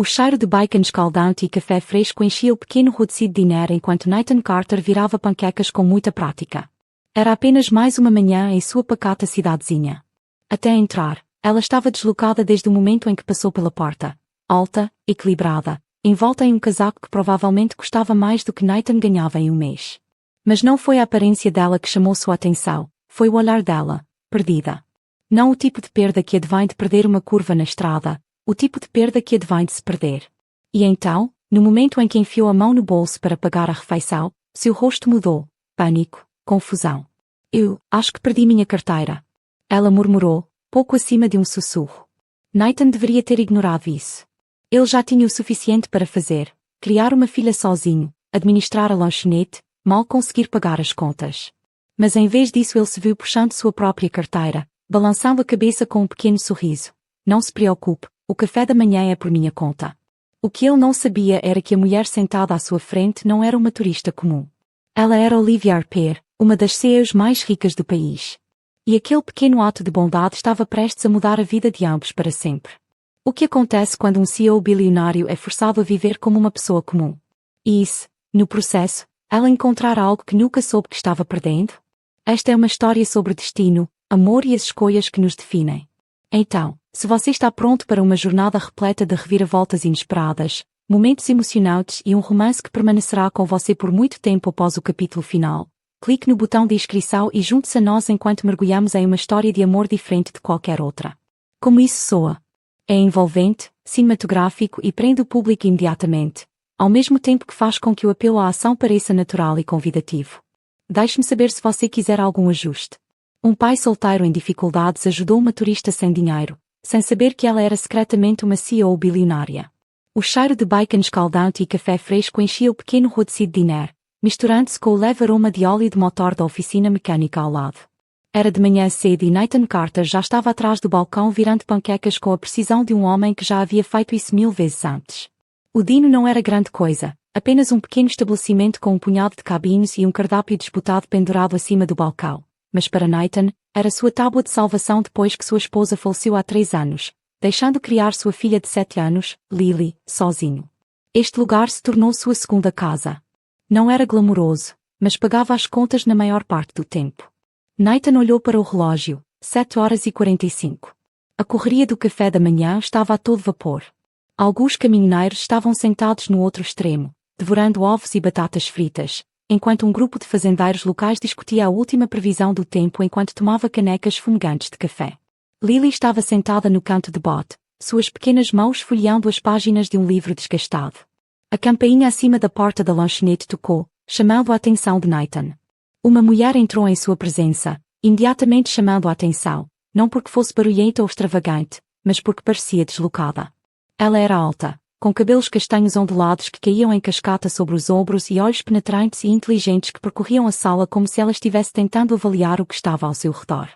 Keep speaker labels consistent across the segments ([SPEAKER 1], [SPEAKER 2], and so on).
[SPEAKER 1] O cheiro de bacon escaldante e café fresco enchia o pequeno Hudson Diner enquanto Nathan Carter virava panquecas com muita prática. Era apenas mais uma manhã em sua pacata cidadezinha. Até entrar, ela estava deslocada desde o momento em que passou pela porta, alta, equilibrada, envolta em um casaco que provavelmente custava mais do que Nathan ganhava em um mês. Mas não foi a aparência dela que chamou sua atenção, foi o olhar dela, perdida. Não o tipo de perda que advém de perder uma curva na estrada, o tipo de perda que advém de se perder. E então, no momento em que enfiou a mão no bolso para pagar a refeição, seu rosto mudou, pânico, confusão. Eu acho que perdi minha carteira. Ela murmurou, pouco acima de um sussurro. Nathan deveria ter ignorado isso. Ele já tinha o suficiente para fazer, criar uma filha sozinho, administrar a lanchonete, mal conseguir pagar as contas. Mas em vez disso ele se viu puxando sua própria carteira, balançando a cabeça com um pequeno sorriso. Não se preocupe, o café da manhã é por minha conta. O que ele não sabia era que a mulher sentada à sua frente não era uma turista comum. Ela era Olivia Harper, uma das CEOs mais ricas do país. E aquele pequeno ato de bondade estava prestes a mudar a vida de ambos para sempre. O que acontece quando um CEO bilionário é forçado a viver como uma pessoa comum? E se, no processo, ela encontrar algo que nunca soube que estava perdendo? Esta é uma história sobre destino, amor e as escolhas que nos definem. Então, se você está pronto para uma jornada repleta de reviravoltas inesperadas, momentos emocionantes e um romance que permanecerá com você por muito tempo após o capítulo final, clique no botão de inscrição e junte-se a nós enquanto mergulhamos em uma história de amor diferente de qualquer outra. Como isso soa? É envolvente, cinematográfico e prende o público imediatamente, ao mesmo tempo que faz com que o apelo à ação pareça natural e convidativo. Deixe-me saber se você quiser algum ajuste. Um pai solteiro em dificuldades ajudou uma turista sem dinheiro, sem saber que ela era secretamente uma CEO bilionária. O cheiro de bacon escaldante e café fresco enchia o pequeno Hudson Diner, misturando-se com o leve aroma de óleo de motor da oficina mecânica ao lado. Era de manhã cedo e Nathan Carter já estava atrás do balcão virando panquecas com a precisão de um homem que já havia feito isso 1000 vezes antes. O Dino não era grande coisa, apenas um pequeno estabelecimento com um punhado de cabines e um cardápio disputado pendurado acima do balcão. Mas para Nathan, era sua tábua de salvação depois que sua esposa faleceu há 3 anos, deixando criar sua filha de 7 anos, Lily, sozinho. Este lugar se tornou sua segunda casa. Não era glamouroso, mas pagava as contas na maior parte do tempo. Nathan olhou para o relógio, 7h45. A correria do café da manhã estava a todo vapor. Alguns caminhoneiros estavam sentados no outro extremo, devorando ovos e batatas fritas, enquanto um grupo de fazendeiros locais discutia a última previsão do tempo enquanto tomava canecas fumegantes de café. Lily estava sentada no canto de bote, suas pequenas mãos folheando as páginas de um livro desgastado. A campainha acima da porta da lanchonete tocou, chamando a atenção de Nathan. Uma mulher entrou em sua presença, imediatamente chamando a atenção, não porque fosse barulhenta ou extravagante, mas porque parecia deslocada. Ela era alta, com cabelos castanhos ondulados que caíam em cascata sobre os ombros e olhos penetrantes e inteligentes que percorriam a sala como se ela estivesse tentando avaliar o que estava ao seu redor.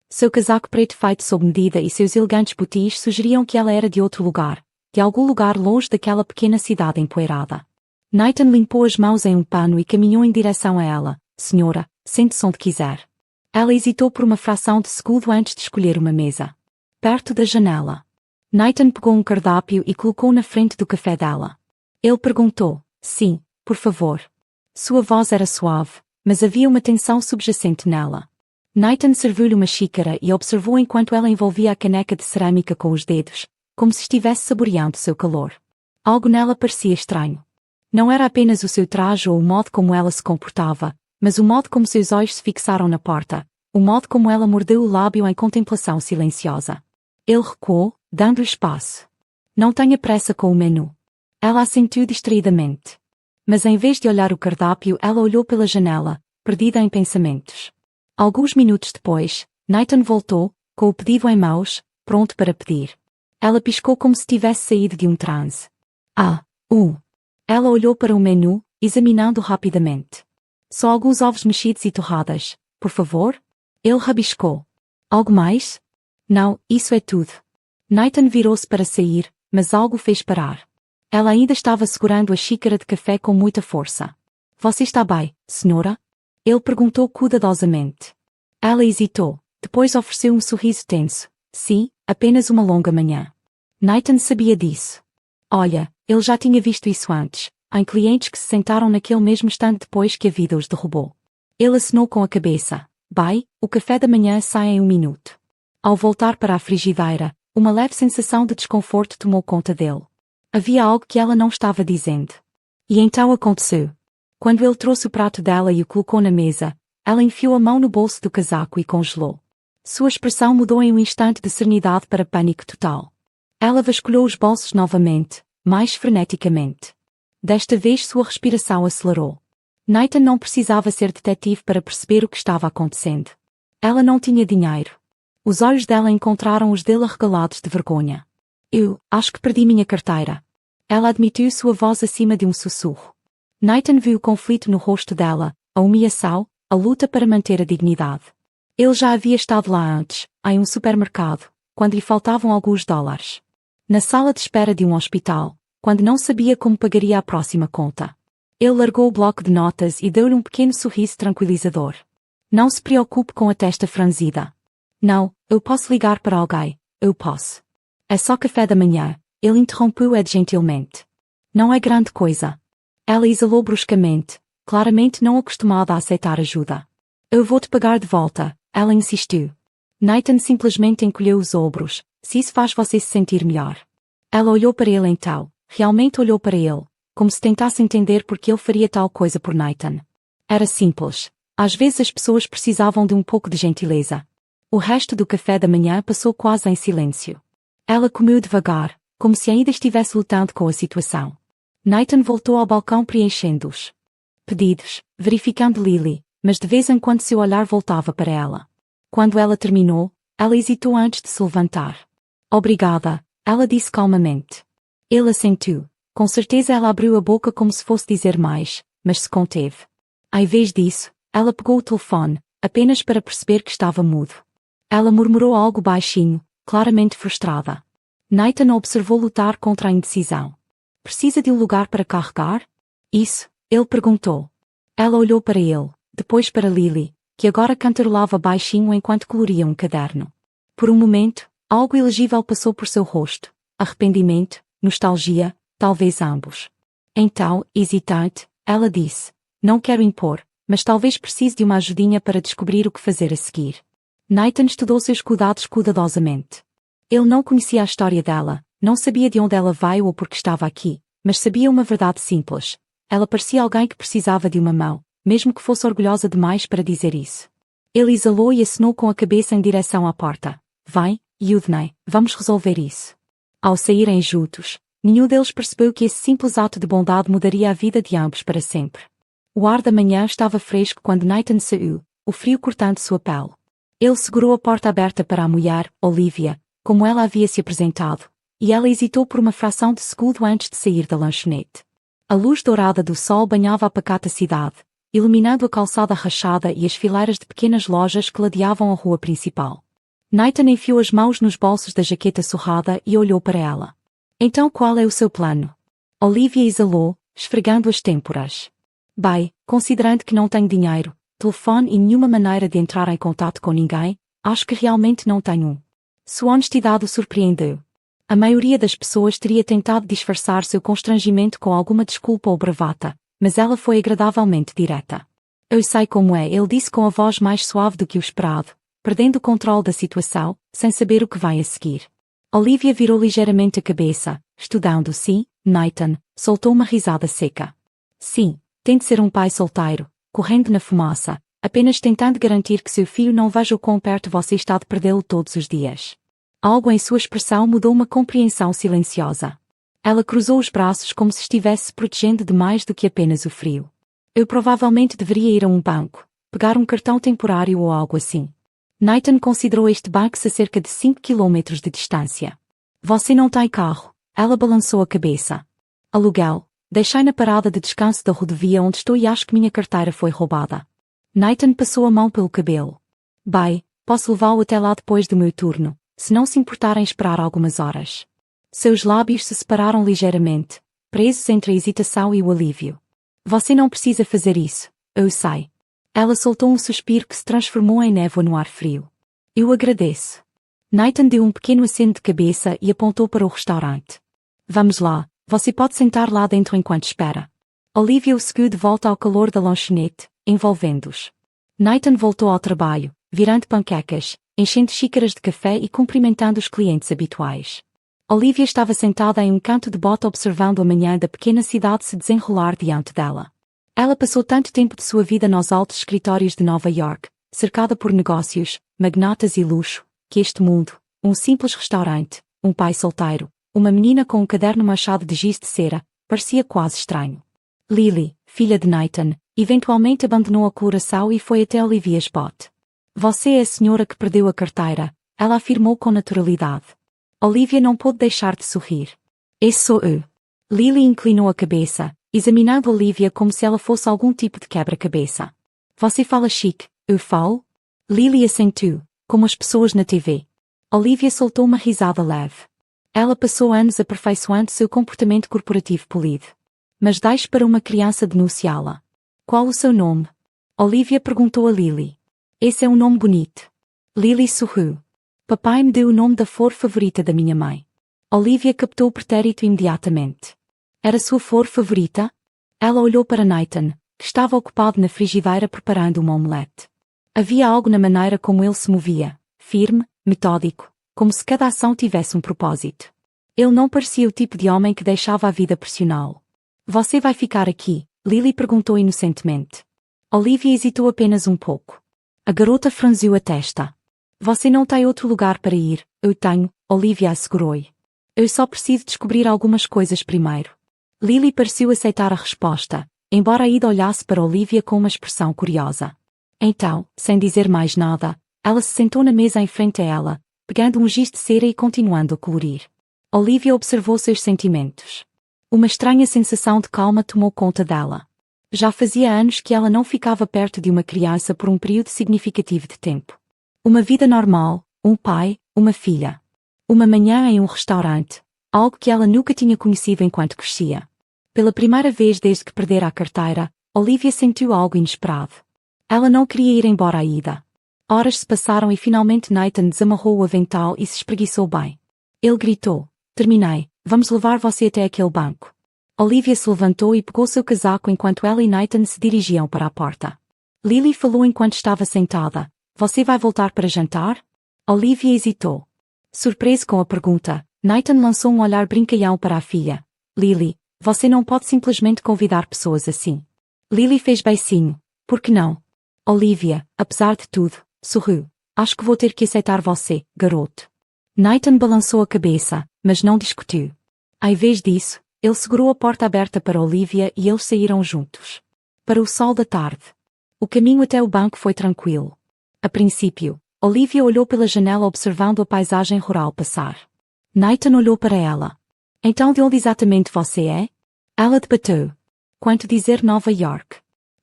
[SPEAKER 1] Seu casaco preto feito sob medida e seus elegantes botis sugeriam que ela era de outro lugar, de algum lugar longe daquela pequena cidade empoeirada. Nathan limpou as mãos em um pano e caminhou em direção a ela. Senhora, sente-se onde quiser. Ela hesitou por uma fração de segundo antes de escolher uma mesa. Perto da janela. Nathan pegou um cardápio e colocou na frente do café dela. Ele perguntou, sim, por favor. Sua voz era suave, mas havia uma tensão subjacente nela. Nathan serviu-lhe uma xícara e observou enquanto ela envolvia a caneca de cerâmica com os dedos, como se estivesse saboreando seu calor. Algo nela parecia estranho. Não era apenas o seu traje ou o modo como ela se comportava, mas o modo como seus olhos se fixaram na porta, o modo como ela mordeu o lábio em contemplação silenciosa. Ele recuou, dando-lhe espaço. Não tenha pressa com o menu. Ela assentiu distraidamente. Mas em vez de olhar o cardápio, ela olhou pela janela, perdida em pensamentos. Alguns minutos depois, Nathan voltou, com o pedido em mãos, pronto para pedir. Ela piscou como se tivesse saído de um transe. Ela olhou para o menu, examinando rapidamente. Só alguns ovos mexidos e torradas, por favor? Ele rabiscou. Algo mais? Não, isso é tudo. Nathan virou-se para sair, mas algo fez parar. Ela ainda estava segurando a xícara de café com muita força. Você está bem, senhora? Ele perguntou cuidadosamente. Ela hesitou, depois ofereceu um sorriso tenso. Sim, apenas uma longa manhã. Nathan sabia disso. Olha, ele já tinha visto isso antes, em clientes que se sentaram naquele mesmo stand depois que a vida os derrubou. Ele acenou com a cabeça. Bye, o café da manhã sai em 1 minuto. Ao voltar para a frigideira, uma leve sensação de desconforto tomou conta dele. Havia algo que ela não estava dizendo. E então aconteceu. Quando ele trouxe o prato dela e o colocou na mesa, ela enfiou a mão no bolso do casaco e congelou. Sua expressão mudou em um instante de serenidade para pânico total. Ela vasculhou os bolsos novamente, mais freneticamente. Desta vez sua respiração acelerou. Nathan não precisava ser detetive para perceber o que estava acontecendo. Ela não tinha dinheiro. Os olhos dela encontraram os dele arregalados de vergonha. Eu acho que perdi minha carteira. Ela admitiu sua voz acima de um sussurro. Nathan viu o conflito no rosto dela, a humilhação, a luta para manter a dignidade. Ele já havia estado lá antes, em um supermercado, quando lhe faltavam alguns dólares. Na sala de espera de um hospital, quando não sabia como pagaria a próxima conta. Ele largou o bloco de notas e deu-lhe um pequeno sorriso tranquilizador. Não se preocupe com a testa franzida. Não, eu posso ligar para alguém, eu posso. É só café da manhã, ele interrompeu-a gentilmente. Não é grande coisa. Ela exalou bruscamente, claramente não acostumada a aceitar ajuda. Eu vou-te pagar de volta, ela insistiu. Nathan simplesmente encolheu os ombros, se isso faz você se sentir melhor. Ela olhou para ele então, realmente olhou para ele, como se tentasse entender por que ele faria tal coisa por Nathan. Era simples. Às vezes as pessoas precisavam de um pouco de gentileza. O resto do café da manhã passou quase em silêncio. Ela comeu devagar, como se ainda estivesse lutando com a situação. Nathan voltou ao balcão preenchendo-os pedidos, verificando Lily, mas de vez em quando seu olhar voltava para ela. Quando ela terminou, ela hesitou antes de se levantar. Obrigada, ela disse calmamente. Ele assentiu. Com certeza ela abriu a boca como se fosse dizer mais, mas se conteve. Em vez disso, ela pegou o telefone, apenas para perceber que estava mudo. Ela murmurou algo baixinho, claramente frustrada. Nathan observou lutar contra a indecisão. Precisa de um lugar para carregar? Isso, ele perguntou. Ela olhou para ele, depois para Lily, que agora cantarolava baixinho enquanto coloria um caderno. Por um momento, algo ilegível passou por seu rosto. Arrependimento, nostalgia, talvez ambos. Então, hesitante, ela disse, não quero impor, mas talvez precise de uma ajudinha para descobrir o que fazer a seguir. Nathan estudou seus cuidados cuidadosamente. Ele não conhecia a história dela, não sabia de onde ela veio ou por que estava aqui, mas sabia uma verdade simples. Ela parecia alguém que precisava de uma mão, mesmo que fosse orgulhosa demais para dizer isso. Ele exalou e acenou com a cabeça em direção à porta. Vem, Yudney, vamos resolver isso. Ao saírem juntos, nenhum deles percebeu que esse simples ato de bondade mudaria a vida de ambos para sempre. O ar da manhã estava fresco quando Nathan saiu, o frio cortando sua pele. Ele segurou a porta aberta para a mulher, Olivia, como ela havia se apresentado, e ela hesitou por uma fração de segundo antes de sair da lanchonete. A luz dourada do sol banhava a pacata cidade, iluminando a calçada rachada e as fileiras de pequenas lojas que ladeavam a rua principal. Nathan enfiou as mãos nos bolsos da jaqueta surrada e olhou para ela. Então qual é o seu plano? Olivia exalou, esfregando as têmporas. Bem, considerando que não tenho dinheiro, telefone e nenhuma maneira de entrar em contato com ninguém, acho que realmente não tenho um. Sua honestidade o surpreendeu. A maioria das pessoas teria tentado disfarçar seu constrangimento com alguma desculpa ou bravata, mas ela foi agradavelmente direta. Eu sei como é, ele disse com a voz mais suave do que o esperado, perdendo o controle da situação, sem saber o que vai a seguir. Olivia virou ligeiramente a cabeça, estudando. Sim, Nathan, soltou uma risada seca. Sim, tem de ser um pai solteiro, correndo na fumaça, apenas tentando garantir que seu filho não veja o quão perto você está de perdê-lo todos os dias. Algo em sua expressão mudou uma compreensão silenciosa. Ela cruzou os braços como se estivesse se protegendo de mais do que apenas o frio. Eu provavelmente deveria ir a um banco, pegar um cartão temporário ou algo assim. Nathan considerou este banco a cerca de 5 quilômetros de distância. Você não tem carro? Ela balançou a cabeça. Aluguel. Deixei na parada de descanso da rodovia onde estou e acho que minha carteira foi roubada. Nathan passou a mão pelo cabelo. Bem, posso levá-lo até lá depois do meu turno, se não se importarem esperar algumas horas. Seus lábios se separaram ligeiramente, presos entre a hesitação e o alívio. Você não precisa fazer isso, eu sei. Ela soltou um suspiro que se transformou em névoa no ar frio. Eu agradeço. Nathan deu um pequeno aceno de cabeça e apontou para o restaurante. Vamos lá, Você pode sentar lá dentro enquanto espera. Olivia o seguiu de volta ao calor da lanchonete, envolvendo-os. Nathan voltou ao trabalho, virando panquecas, enchendo xícaras de café e cumprimentando os clientes habituais. Olivia estava sentada em um canto de bota observando a manhã da pequena cidade se desenrolar diante dela. Ela passou tanto tempo de sua vida nos altos escritórios de Nova York, cercada por negócios, magnatas e luxo, que este mundo, um simples restaurante, um pai solteiro, uma menina com um caderno manchado de giz de cera, parecia quase estranho. Lily, filha de Nathan, eventualmente abandonou a coloração e foi até Olivia's bote. Você é a senhora que perdeu a carteira, ela afirmou com naturalidade. Olivia não pôde deixar de sorrir. Esse sou eu. Lily inclinou a cabeça, examinando Olivia como se ela fosse algum tipo de quebra-cabeça. Você fala chique, eu falo? Lily assentiu, como as pessoas na TV. Olivia soltou uma risada leve. Ela passou anos aperfeiçoando seu comportamento corporativo polido. Mas deixe para uma criança denunciá-la. Qual o seu nome? Olivia perguntou a Lily. Esse é um nome bonito. Lily sorriu. Papai me deu o nome da flor favorita da minha mãe. Olivia captou o pretérito imediatamente. Era sua flor favorita? Ela olhou para Nathan, que estava ocupado na frigideira preparando uma omelete. Havia algo na maneira como ele se movia, firme, metódico, como se cada ação tivesse um propósito. Ele não parecia o tipo de homem que deixava a vida pressioná-lo. Você vai ficar aqui? Lily perguntou inocentemente. Olivia hesitou apenas um pouco. A garota franziu a testa. Você não tem outro lugar para ir, eu tenho, Olivia assegurou-lhe. Eu só preciso descobrir algumas coisas primeiro. Lily pareceu aceitar a resposta, embora Ida olhasse para Olivia com uma expressão curiosa. Então, sem dizer mais nada, ela se sentou na mesa em frente a ela, pegando um giz de cera e continuando a colorir. Olivia observou seus sentimentos. Uma estranha sensação de calma tomou conta dela. Já fazia anos que ela não ficava perto de uma criança por um período significativo de tempo. Uma vida normal, um pai, uma filha. Uma manhã em um restaurante, algo que ela nunca tinha conhecido enquanto crescia. Pela primeira vez desde que perdera a carteira, Olivia sentiu algo inesperado. Ela não queria ir embora ainda. Horas se passaram e finalmente Nathan desamarrou o avental e se espreguiçou bem. Ele gritou, terminei, vamos levar você até aquele banco. Olivia se levantou e pegou seu casaco enquanto ela e Nathan se dirigiam para a porta. Lily falou enquanto estava sentada, você vai voltar para jantar? Olivia hesitou. Surpreso com a pergunta, Nathan lançou um olhar brincalhão para a filha. Lily, você não pode simplesmente convidar pessoas assim. Lily fez beicinho. Por que não? Olivia, apesar de tudo, sorriu. Acho que vou ter que aceitar você, garoto. Nathan balançou a cabeça, mas não discutiu. Em vez disso, ele segurou a porta aberta para Olivia e eles saíram juntos. Para o sol da tarde. O caminho até o banco foi tranquilo. A princípio, Olivia olhou pela janela observando a paisagem rural passar. Nathan olhou para ela. Então de onde exatamente você é? Ela debateu. Quanto dizer Nova York?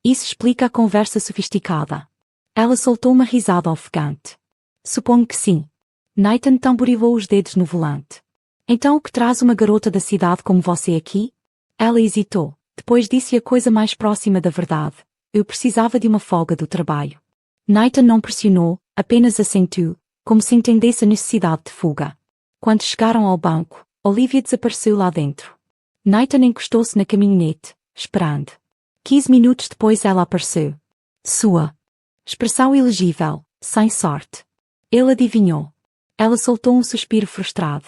[SPEAKER 1] Isso explica a conversa sofisticada. Ela soltou uma risada ofegante. Suponho que sim. Nathan tamborilou os dedos no volante. Então o que traz uma garota da cidade como você aqui? Ela hesitou. Depois disse a coisa mais próxima da verdade. Eu precisava de uma folga do trabalho. Nathan não pressionou, apenas assentiu, como se entendesse a necessidade de fuga. Quando chegaram ao banco, Olivia desapareceu lá dentro. Nathan encostou-se na caminhonete, esperando. 15 minutos depois ela apareceu. Sua expressão ilegível, sem sorte. Ele adivinhou. Ela soltou um suspiro frustrado.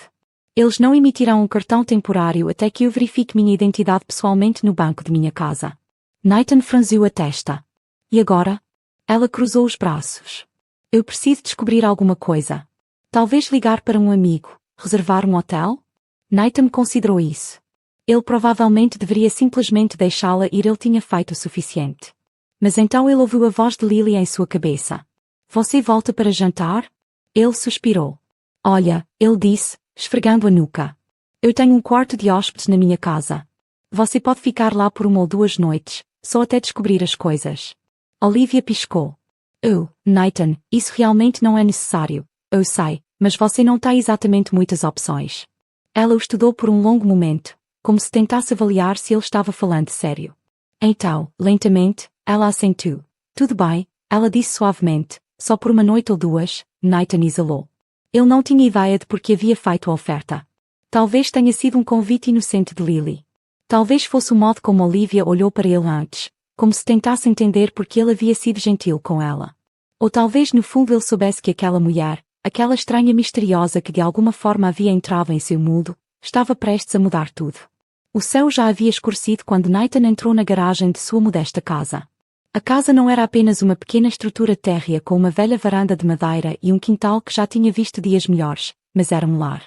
[SPEAKER 1] Eles não emitirão um cartão temporário até que eu verifique minha identidade pessoalmente no banco de minha casa. Nathan franziu a testa. E agora? Ela cruzou os braços. Eu preciso descobrir alguma coisa. Talvez ligar para um amigo, reservar um hotel? Nathan considerou isso. Ele provavelmente deveria simplesmente deixá-la ir, ele tinha feito o suficiente. Mas então ele ouviu a voz de Lily em sua cabeça. Você volta para jantar? Ele suspirou. Olha, ele disse, esfregando a nuca. Eu tenho um quarto de hóspedes na minha casa. Você pode ficar lá por 1 ou 2 noites, só até descobrir as coisas. Olivia piscou. Oh, Nathan, isso realmente não é necessário. Eu sei, mas você não tem exatamente muitas opções. Ela o estudou por um longo momento, como se tentasse avaliar se ele estava falando sério. Então, lentamente, ela assentiu. Tudo bem, ela disse suavemente, só por 1 noite ou 2, Nathan exalou. Ele não tinha ideia de por que havia feito a oferta. Talvez tenha sido um convite inocente de Lily. Talvez fosse o modo como Olivia olhou para ele antes, como se tentasse entender por que ele havia sido gentil com ela. Ou talvez no fundo ele soubesse que aquela mulher, aquela estranha misteriosa que de alguma forma havia entrado em seu mundo, estava prestes a mudar tudo. O céu já havia escurecido quando Nathan entrou na garagem de sua modesta casa. A casa não era apenas uma pequena estrutura térrea com uma velha varanda de madeira e um quintal que já tinha visto dias melhores, mas era um lar.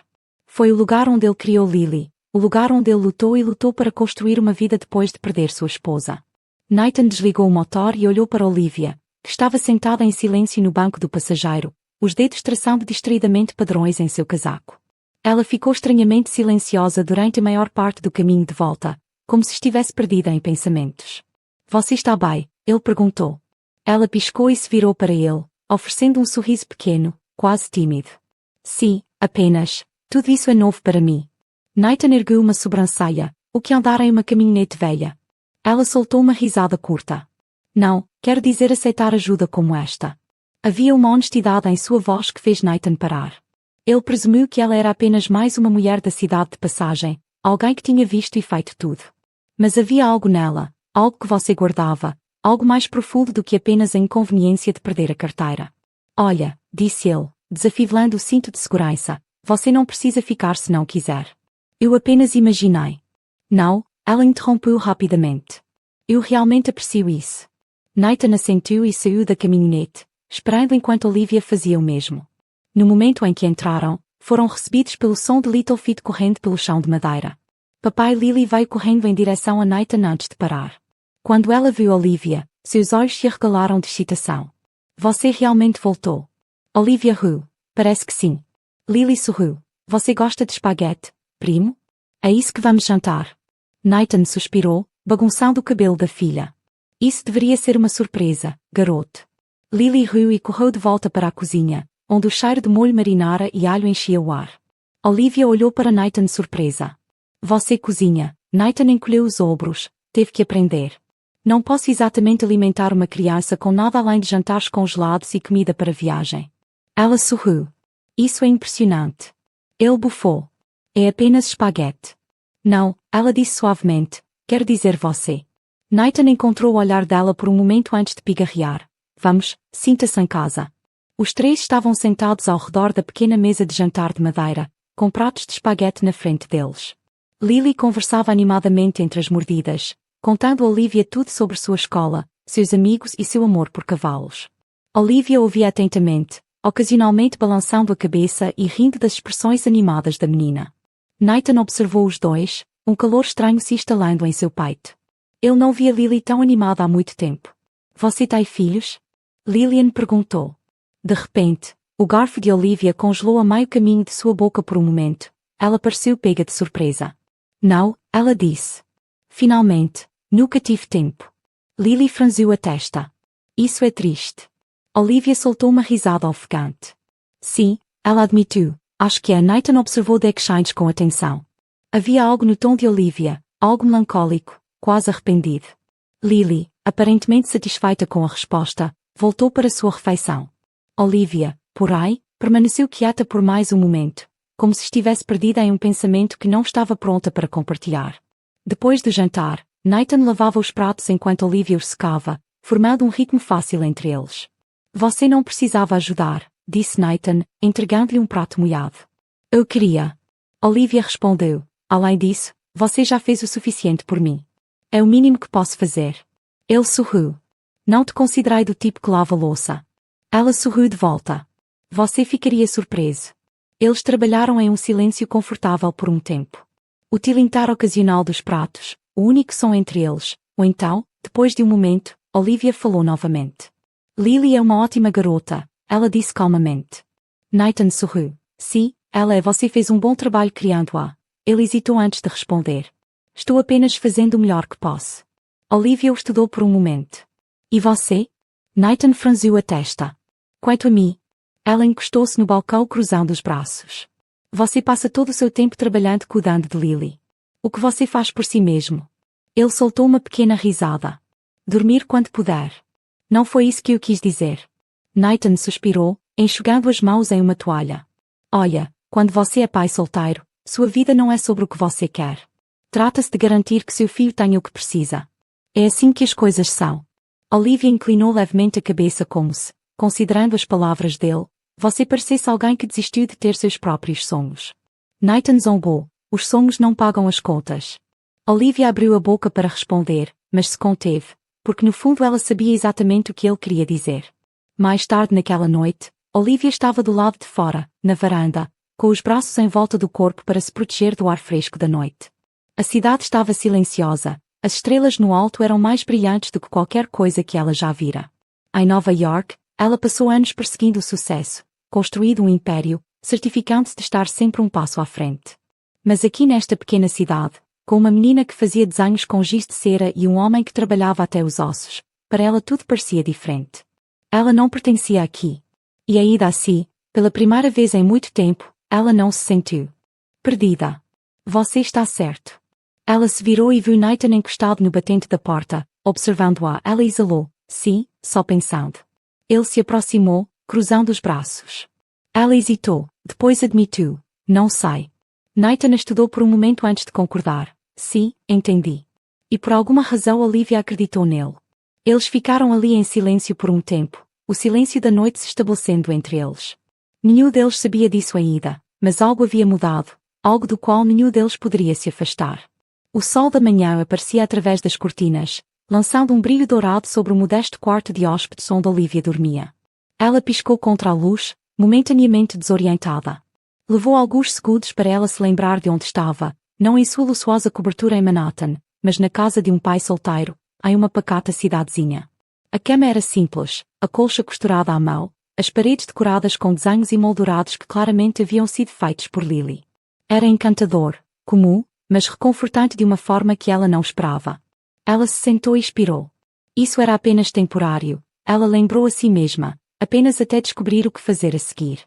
[SPEAKER 1] Foi o lugar onde ele criou Lily, o lugar onde ele lutou e lutou para construir uma vida depois de perder sua esposa. Nathan desligou o motor e olhou para Olivia, que estava sentada em silêncio no banco do passageiro, os dedos traçando distraidamente padrões em seu casaco. Ela ficou estranhamente silenciosa durante a maior parte do caminho de volta, como se estivesse perdida em pensamentos. Você está bem? Ele perguntou. Ela piscou e se virou para ele, oferecendo um sorriso pequeno, quase tímido. Sim, apenas. Tudo isso é novo para mim. Nathan ergueu uma sobrancelha, o que andara em uma caminhonete velha. Ela soltou uma risada curta. Não, quero dizer aceitar ajuda como esta. Havia uma honestidade em sua voz que fez Nathan parar. Ele presumiu que ela era apenas mais uma mulher da cidade de passagem, alguém que tinha visto e feito tudo. Mas havia algo nela, algo que você guardava, algo mais profundo do que apenas a inconveniência de perder a carteira. Olha, disse ele, desafivelando o cinto de segurança, você não precisa ficar se não quiser. Eu apenas imaginei. Não, ela interrompeu rapidamente. Eu realmente aprecio isso. Nathan assentiu e saiu da caminhonete, esperando enquanto Olivia fazia o mesmo. No momento em que entraram, foram recebidos pelo som de Little Feet correndo pelo chão de madeira. Papai Lily veio correndo em direção a Nathan antes de parar. Quando ela viu Olivia, seus olhos se arregalaram de excitação. Você realmente voltou? Olivia riu. Parece que sim. Lily sorriu. Você gosta de espaguete, primo? É isso que vamos jantar. Nathan suspirou, bagunçando o cabelo da filha. Isso deveria ser uma surpresa, garoto. Lily riu e correu de volta para a cozinha, onde o cheiro de molho marinara e alho enchia o ar. Olivia olhou para Nathan surpresa. Você cozinha. Nathan encolheu os ombros. Teve que aprender. Não posso exatamente alimentar uma criança com nada além de jantares congelados e comida para viagem. Ela sorriu. Isso é impressionante. Ele bufou. É apenas espaguete. Não, ela disse suavemente. Quero dizer você. Nathan encontrou o olhar dela por um momento antes de pigarrear. Vamos, sinta-se em casa. Os três estavam sentados ao redor da pequena mesa de jantar de madeira, com pratos de espaguete na frente deles. Lily conversava animadamente entre as mordidas, contando a Olivia tudo sobre sua escola, seus amigos e seu amor por cavalos. Olivia ouvia atentamente, ocasionalmente balançando a cabeça e rindo das expressões animadas da menina. Nathan observou os dois, um calor estranho se instalando em seu peito. Ele não via Lily tão animada há muito tempo. Você tem filhos? Lillian perguntou. De repente, o garfo de Olivia congelou a meio caminho de sua boca por um momento. Ela pareceu pega de surpresa. Não, ela disse. Finalmente, nunca tive tempo. Lily franziu a testa. Isso é triste. Olivia soltou uma risada ofegante. Sim, ela admitiu. Acho que Nathan observou Deck Shines com atenção. Havia algo no tom de Olivia, algo melancólico, quase arrependido. Lily, aparentemente satisfeita com a resposta, voltou para sua refeição. Olivia, porém, permaneceu quieta por mais um momento, como se estivesse perdida em um pensamento que não estava pronta para compartilhar. Depois do jantar, Nathan lavava os pratos enquanto Olivia os secava, formando um ritmo fácil entre eles. Você não precisava ajudar, disse Nathan, entregando-lhe um prato molhado. Eu queria. Olivia respondeu. Além disso, você já fez o suficiente por mim. É o mínimo que posso fazer. Ele sorriu. Não te considerei do tipo que lava louça. Ela sorriu de volta. Você ficaria surpreso. Eles trabalharam em um silêncio confortável por um tempo. O tilintar ocasional dos pratos, o único som entre eles, ou então, depois de um momento, Olivia falou novamente. Lily é uma ótima garota, ela disse calmamente. Nathan sorriu. Sim, ela é. Você fez um bom trabalho criando-a. Ele hesitou antes de responder. Estou apenas fazendo o melhor que posso. Olivia o estudou por um momento. E você? Nathan franziu a testa. Quanto a mim? Ela encostou-se no balcão cruzando os braços. Você passa todo o seu tempo trabalhando cuidando de Lily. O que você faz por si mesmo? Ele soltou uma pequena risada. Dormir quando puder. Não foi isso que eu quis dizer. Nathan suspirou, enxugando as mãos em uma toalha. Olha, quando você é pai solteiro, Sua vida não é sobre o que você quer. Trata-se de garantir que seu filho tenha o que precisa. É assim que as coisas são. Olivia inclinou levemente a cabeça como se, considerando as palavras dele, você parecesse alguém que desistiu de ter seus próprios sonhos. Nathan zombou. Os sonhos não pagam as contas. Olivia abriu a boca para responder, mas se conteve, porque no fundo ela sabia exatamente o que ele queria dizer. Mais tarde naquela noite, Olivia estava do lado de fora, na varanda, com os braços em volta do corpo para se proteger do ar fresco da noite. A cidade estava silenciosa, as estrelas no alto eram mais brilhantes do que qualquer coisa que ela já vira. Em Nova York, ela passou anos perseguindo o sucesso, construído um império, certificando-se de estar sempre um passo à frente. Mas aqui nesta pequena cidade, com uma menina que fazia desenhos com giz de cera e um homem que trabalhava até os ossos, para ela tudo parecia diferente. Ela não pertencia aqui. E ainda assim, pela primeira vez em muito tempo, ela não se sentiu perdida. Você está certo. Ela se virou e viu Nathan encostado no batente da porta, observando-a. Ela exalou, sim, só pensando. Ele se aproximou, cruzando os braços. Ela hesitou, depois admitiu, não sei. Nathan estudou por um momento antes de concordar. Sim, entendi. E por alguma razão Olivia acreditou nele. Eles ficaram ali em silêncio por um tempo, o silêncio da noite se estabelecendo entre eles. Nenhum deles sabia disso ainda, mas algo havia mudado, algo do qual nenhum deles poderia se afastar. O sol da manhã aparecia através das cortinas, lançando um brilho dourado sobre o modesto quarto de hóspedes onde Olivia dormia. Ela piscou contra a luz, momentaneamente desorientada. Levou alguns segundos para ela se lembrar de onde estava, não em sua luxuosa cobertura em Manhattan, mas na casa de um pai solteiro, em uma pacata cidadezinha. A cama era simples, a colcha costurada à mão, as paredes decoradas com desenhos emoldurados que claramente haviam sido feitos por Lily. Era encantador, comum, mas reconfortante de uma forma que ela não esperava. Ela se sentou e expirou. Isso era apenas temporário, ela lembrou a si mesma, apenas até descobrir o que fazer a seguir.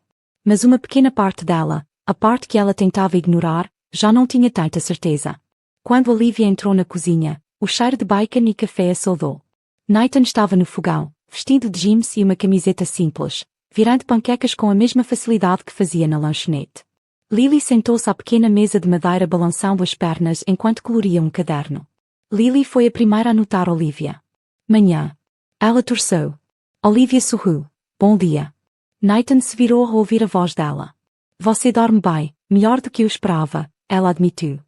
[SPEAKER 1] Mas uma pequena parte dela, a parte que ela tentava ignorar, já não tinha tanta certeza. Quando Olivia entrou na cozinha, o cheiro de bacon e café a saudou. Nathan estava no fogão, vestido de jeans e uma camiseta simples, virando panquecas com a mesma facilidade que fazia na lanchonete. Lily sentou-se à pequena mesa de madeira balançando as pernas enquanto coloria um caderno. Lily foi a primeira a notar Olivia. Manhã. Ela torceu. Olivia sorriu. Bom dia. Nathan se virou ao ouvir a voz dela. Você dorme bem, melhor do que eu esperava, ela admitiu.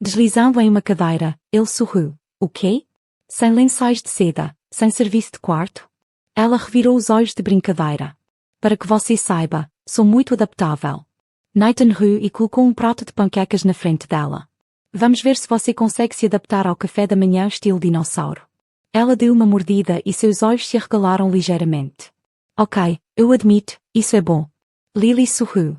[SPEAKER 1] Deslizando em uma cadeira, ele sorriu. O quê? Sem lençóis de seda, sem serviço de quarto? Ela revirou os olhos de brincadeira. Para que você saiba, sou muito adaptável. Nathan riu e colocou um prato de panquecas na frente dela. Vamos ver se você consegue se adaptar ao café da manhã estilo dinossauro. Ela deu uma mordida e seus olhos se arregalaram ligeiramente. Ok, eu admito, isso é bom. Lily sorriu.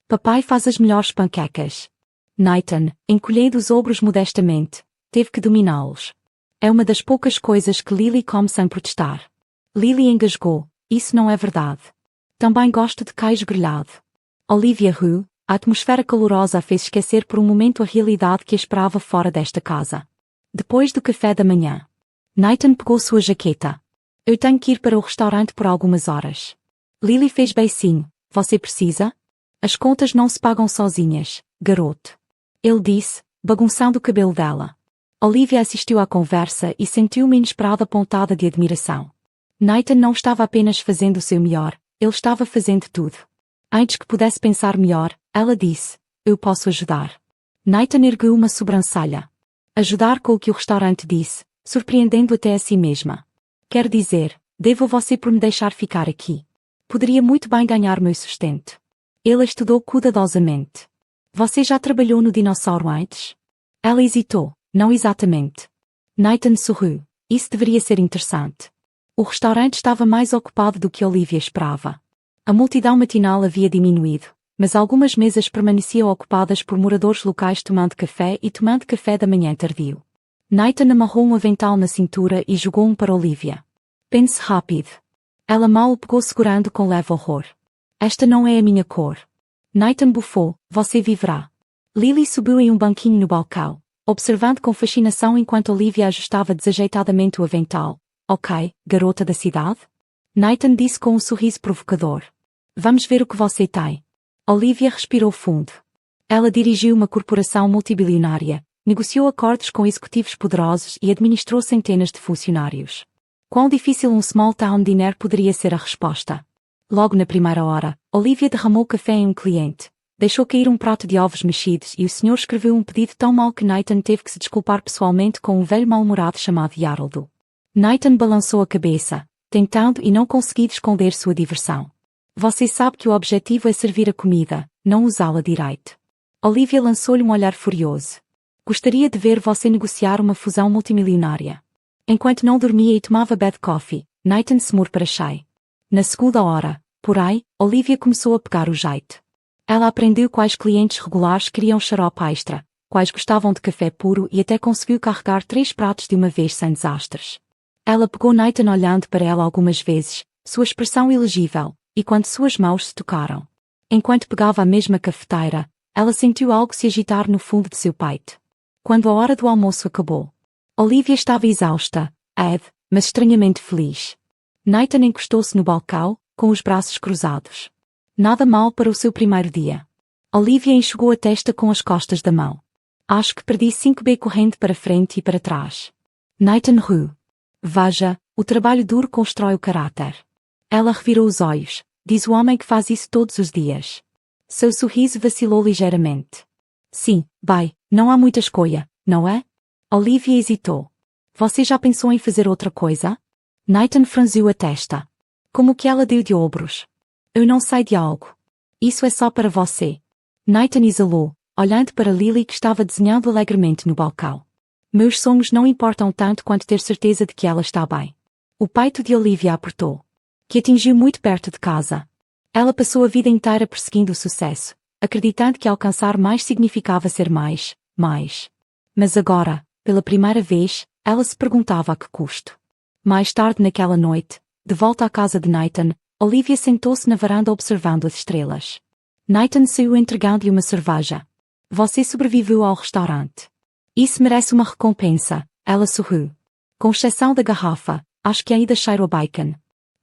[SPEAKER 1] Papai faz as melhores panquecas. Nathan, encolhendo os ombros modestamente, teve que dominá-los. É uma das poucas coisas que Lily come sem protestar. Lily engasgou. Isso não é verdade. Também gosto de queijo grelhado. Olivia riu. A atmosfera calorosa a fez esquecer por um momento a realidade que a esperava fora desta casa. Depois do café da manhã, Nathan pegou sua jaqueta. Eu tenho que ir para o restaurante por algumas horas. Lily fez beicinho. Você precisa? As contas não se pagam sozinhas, garoto. Ele disse, bagunçando o cabelo dela. Olivia assistiu à conversa e sentiu uma inesperada pontada de admiração. Nathan não estava apenas fazendo o seu melhor, ele estava fazendo tudo. Antes que pudesse pensar melhor, ela disse, eu posso ajudar. Nathan ergueu uma sobrancelha. Ajudar com o que o restaurante disse, surpreendendo até a si mesma. Quer dizer, devo a você por me deixar ficar aqui. Poderia muito bem ganhar meu sustento. Ele estudou cuidadosamente. Você já trabalhou no dinossauro antes? Ela hesitou, não exatamente. Nathan sorriu. Isso deveria ser interessante. O restaurante estava mais ocupado do que Olivia esperava. A multidão matinal havia diminuído, mas algumas mesas permaneciam ocupadas por moradores locais tomando café e tomando café da manhã tardio. Nathan amarrou um avental na cintura e jogou um para Olivia. Pense rápido. Ela mal o pegou segurando com leve horror. Esta não é a minha cor. Nathan bufou, você viverá. Lily subiu em um banquinho no balcão, observando com fascinação enquanto Olivia ajustava desajeitadamente o avental. Ok, garota da cidade? Nathan disse com um sorriso provocador. Vamos ver o que você tem. Olivia respirou fundo. Ela dirigiu uma corporação multibilionária, negociou acordos com executivos poderosos e administrou centenas de funcionários. Quão difícil um small town diner poderia ser a resposta? Logo na primeira hora, Olivia derramou café em um cliente, deixou cair um prato de ovos mexidos e o senhor escreveu um pedido tão mau que Nathan teve que se desculpar pessoalmente com um velho mal-humorado chamado Yaroldo. Nathan balançou a cabeça, tentando e não conseguindo esconder sua diversão. Você sabe que o objetivo é servir a comida, não usá-la direito. Olivia lançou-lhe um olhar furioso. Gostaria de ver você negociar uma fusão multimilionária. Enquanto não dormia e tomava bad coffee, Nathan se murmurou para Shay. Na segunda hora, por aí, Olivia começou a pegar o jeito. Ela aprendeu quais clientes regulares queriam xarope extra, quais gostavam de café puro e até conseguiu carregar 3 pratos de uma vez sem desastres. Ela pegou Nathan olhando para ela algumas vezes, sua expressão ilegível, e quando suas mãos se tocaram. Enquanto pegava a mesma cafeteira, ela sentiu algo se agitar no fundo de seu peito. Quando a hora do almoço acabou, Olivia estava exausta, mas estranhamente feliz. Nathan encostou-se no balcão, com os braços cruzados. Nada mal para o seu primeiro dia. Olivia enxugou a testa com as costas da mão. Acho que perdi 5B correndo para frente e para trás. Nathan riu. Veja, o trabalho duro constrói o caráter. Ela revirou os olhos, diz o homem que faz isso todos os dias. Seu sorriso vacilou ligeiramente. Sim, não há muita escolha, não é? Olivia hesitou. Você já pensou em fazer outra coisa? Nathan franziu a testa. Como que ela deu de ombros. Eu não sei de algo. Isso é só para você. Nathan exalou, olhando para Lily que estava desenhando alegremente no balcão. Meus sonhos não importam tanto quanto ter certeza de que ela está bem. O peito de Olivia apertou. Que atingiu muito perto de casa. Ela passou a vida inteira perseguindo o sucesso, acreditando que alcançar mais significava ser mais. Mas agora, pela primeira vez, ela se perguntava a que custo. Mais tarde naquela noite, de volta à casa de Nathan, Olivia sentou-se na varanda observando as estrelas. Nathan saiu entregando-lhe uma cerveja. Você sobreviveu ao restaurante. Isso merece uma recompensa, ela sorriu. Com exceção da garrafa, acho que ainda cheiro a bacon.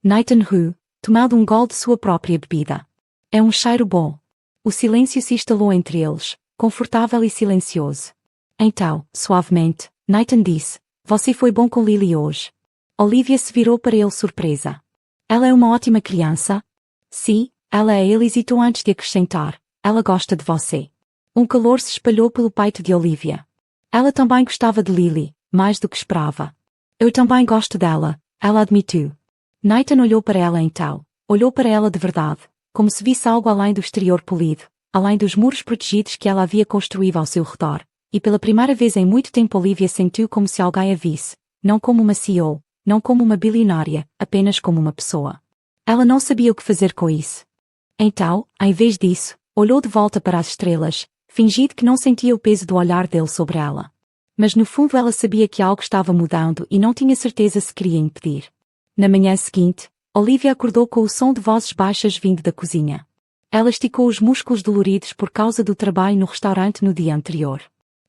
[SPEAKER 1] Nathan riu, tomando um gole de sua própria bebida. É um cheiro bom. O silêncio se instalou entre eles, confortável e silencioso. Então, suavemente, Nathan disse, você foi bom com Lily hoje. Olivia se virou para ele surpresa. Ela é uma ótima criança? Sim, ela é. Ele hesitou antes de acrescentar. Ela gosta de você. Um calor se espalhou pelo peito de Olivia. Ela também gostava de Lily, mais do que esperava. Eu também gosto dela, ela admitiu. Nathan olhou para ela então. Olhou para ela de verdade, como se visse algo além do exterior polido, além dos muros protegidos que ela havia construído ao seu redor. E pela primeira vez em muito tempo Olivia sentiu como se alguém a visse, não como uma CEO, não como uma bilionária, apenas como uma pessoa. Ela não sabia o que fazer com isso. Então, em vez disso, olhou de volta para as estrelas, fingindo que não sentia o peso do olhar dele sobre ela. Mas no fundo ela sabia que algo estava mudando e não tinha certeza se queria impedir. Na manhã seguinte, Olivia acordou com o som de vozes baixas vindo da cozinha. Ela esticou os músculos doloridos por causa do trabalho no restaurante no dia anterior.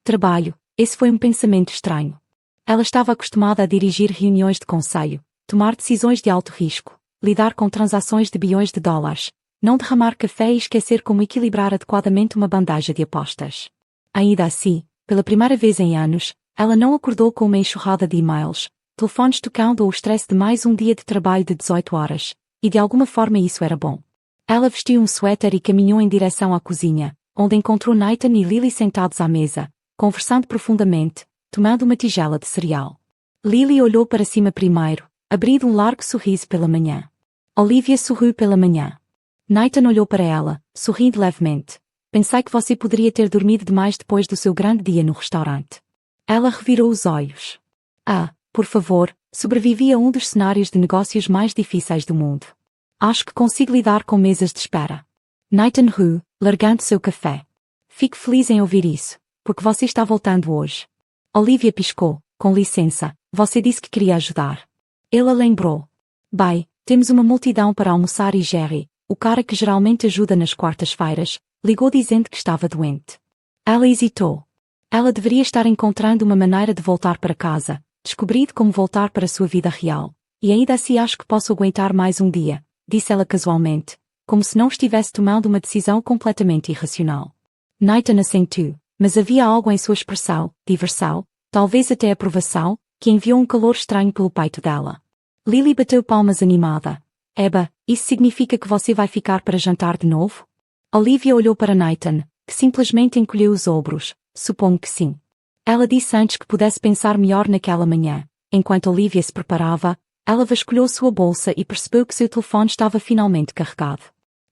[SPEAKER 1] Trabalho, esse foi um pensamento estranho. Ela estava acostumada a dirigir reuniões de conselho, tomar decisões de alto risco, lidar com transações de bilhões de dólares, não derramar café e esquecer como equilibrar adequadamente uma bandeja de apostas. Ainda assim, pela primeira vez em anos, ela não acordou com uma enxurrada de e-mails, telefones tocando ou o estresse de mais um dia de trabalho de 18 horas, e de alguma forma isso era bom. Ela vestiu um suéter e caminhou em direção à cozinha, onde encontrou Nathan e Lily sentados à mesa, conversando profundamente, tomando uma tigela de cereal. Lily olhou para cima primeiro, abrindo um largo sorriso pela manhã. Olivia sorriu pela manhã. Nathan olhou para ela, sorrindo levemente. Pensei que você poderia ter dormido demais depois do seu grande dia no restaurante. Ela revirou os olhos. Por favor, sobrevivi a um dos cenários de negócios mais difíceis do mundo. Acho que consigo lidar com mesas de espera. Nathan riu, largando seu café. Fico feliz em ouvir isso, porque você está voltando hoje. Olivia piscou, com licença, você disse que queria ajudar. Ele a lembrou. Temos uma multidão para almoçar e Jerry, o cara que geralmente ajuda nas quartas-feiras, ligou dizendo que estava doente. Ela hesitou. Ela deveria estar encontrando uma maneira de voltar para casa, descobrindo como voltar para a sua vida real. E ainda assim acho que posso aguentar mais um dia, disse ela casualmente, como se não estivesse tomando uma decisão completamente irracional. Nathan assentiu, mas havia algo em sua expressão, diversão, talvez até aprovação, que enviou um calor estranho pelo peito dela. Lily bateu palmas animada. Eba, isso significa que você vai ficar para jantar de novo? Olivia olhou para Nathan, que simplesmente encolheu os ombros. Suponho que sim. Ela disse antes que pudesse pensar melhor naquela manhã. Enquanto Olivia se preparava, ela vasculhou sua bolsa e percebeu que seu telefone estava finalmente carregado.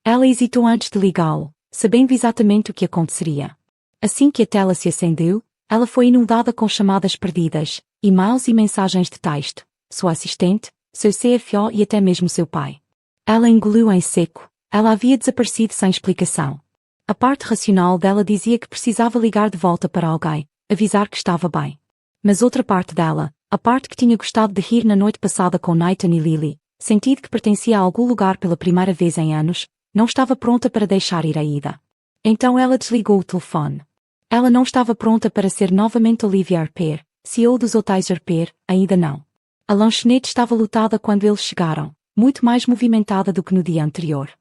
[SPEAKER 1] Ela hesitou antes de ligá-lo, sabendo exatamente o que aconteceria. Assim que a tela se acendeu, ela foi inundada com chamadas perdidas, e-mails e mensagens de texto, sua assistente, seu CFO e até mesmo seu pai. Ela engoliu em seco. Ela havia desaparecido sem explicação. A parte racional dela dizia que precisava ligar de volta para alguém, avisar que estava bem. Mas outra parte dela, a parte que tinha gostado de rir na noite passada com Nathan e Lily, sentido que pertencia a algum lugar pela primeira vez em anos, não estava pronta para deixar ir a ida. Então ela desligou o telefone. Ela não estava pronta para ser novamente Olivia Arper, CEO dos hotéis Arper, ainda não. A lanchonete estava lotada quando eles chegaram, muito mais movimentada do que no dia anterior.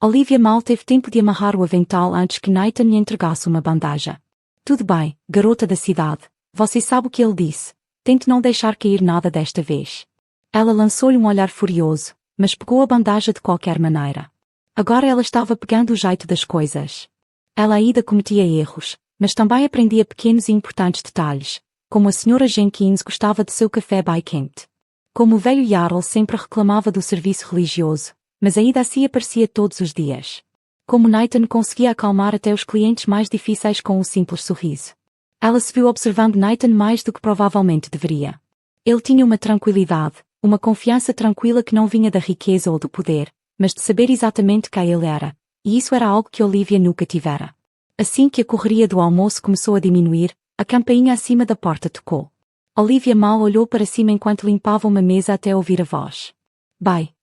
[SPEAKER 1] Olivia mal teve tempo de amarrar o avental antes que Nathan lhe entregasse uma bandeja. Tudo bem, garota da cidade, você sabe o que ele disse. Tente não deixar cair nada desta vez. Ela lançou-lhe um olhar furioso, mas pegou a bandeja de qualquer maneira. Agora ela estava pegando o jeito das coisas. Ela ainda cometia erros, mas também aprendia pequenos e importantes detalhes, como a senhora Jenkins gostava de seu café bem quente. Como o velho Jarl sempre reclamava do serviço religioso, mas ainda assim aparecia todos os dias. Como Nathan conseguia acalmar até os clientes mais difíceis com um simples sorriso. Ela se viu observando Nathan mais do que provavelmente deveria. Ele tinha uma tranquilidade, uma confiança tranquila que não vinha da riqueza ou do poder, mas de saber exatamente quem ele era, e isso era algo que Olivia nunca tivera. Assim que a correria do almoço começou a diminuir, a campainha acima da porta tocou. Olivia mal olhou para cima enquanto limpava uma mesa até ouvir a voz. Bai,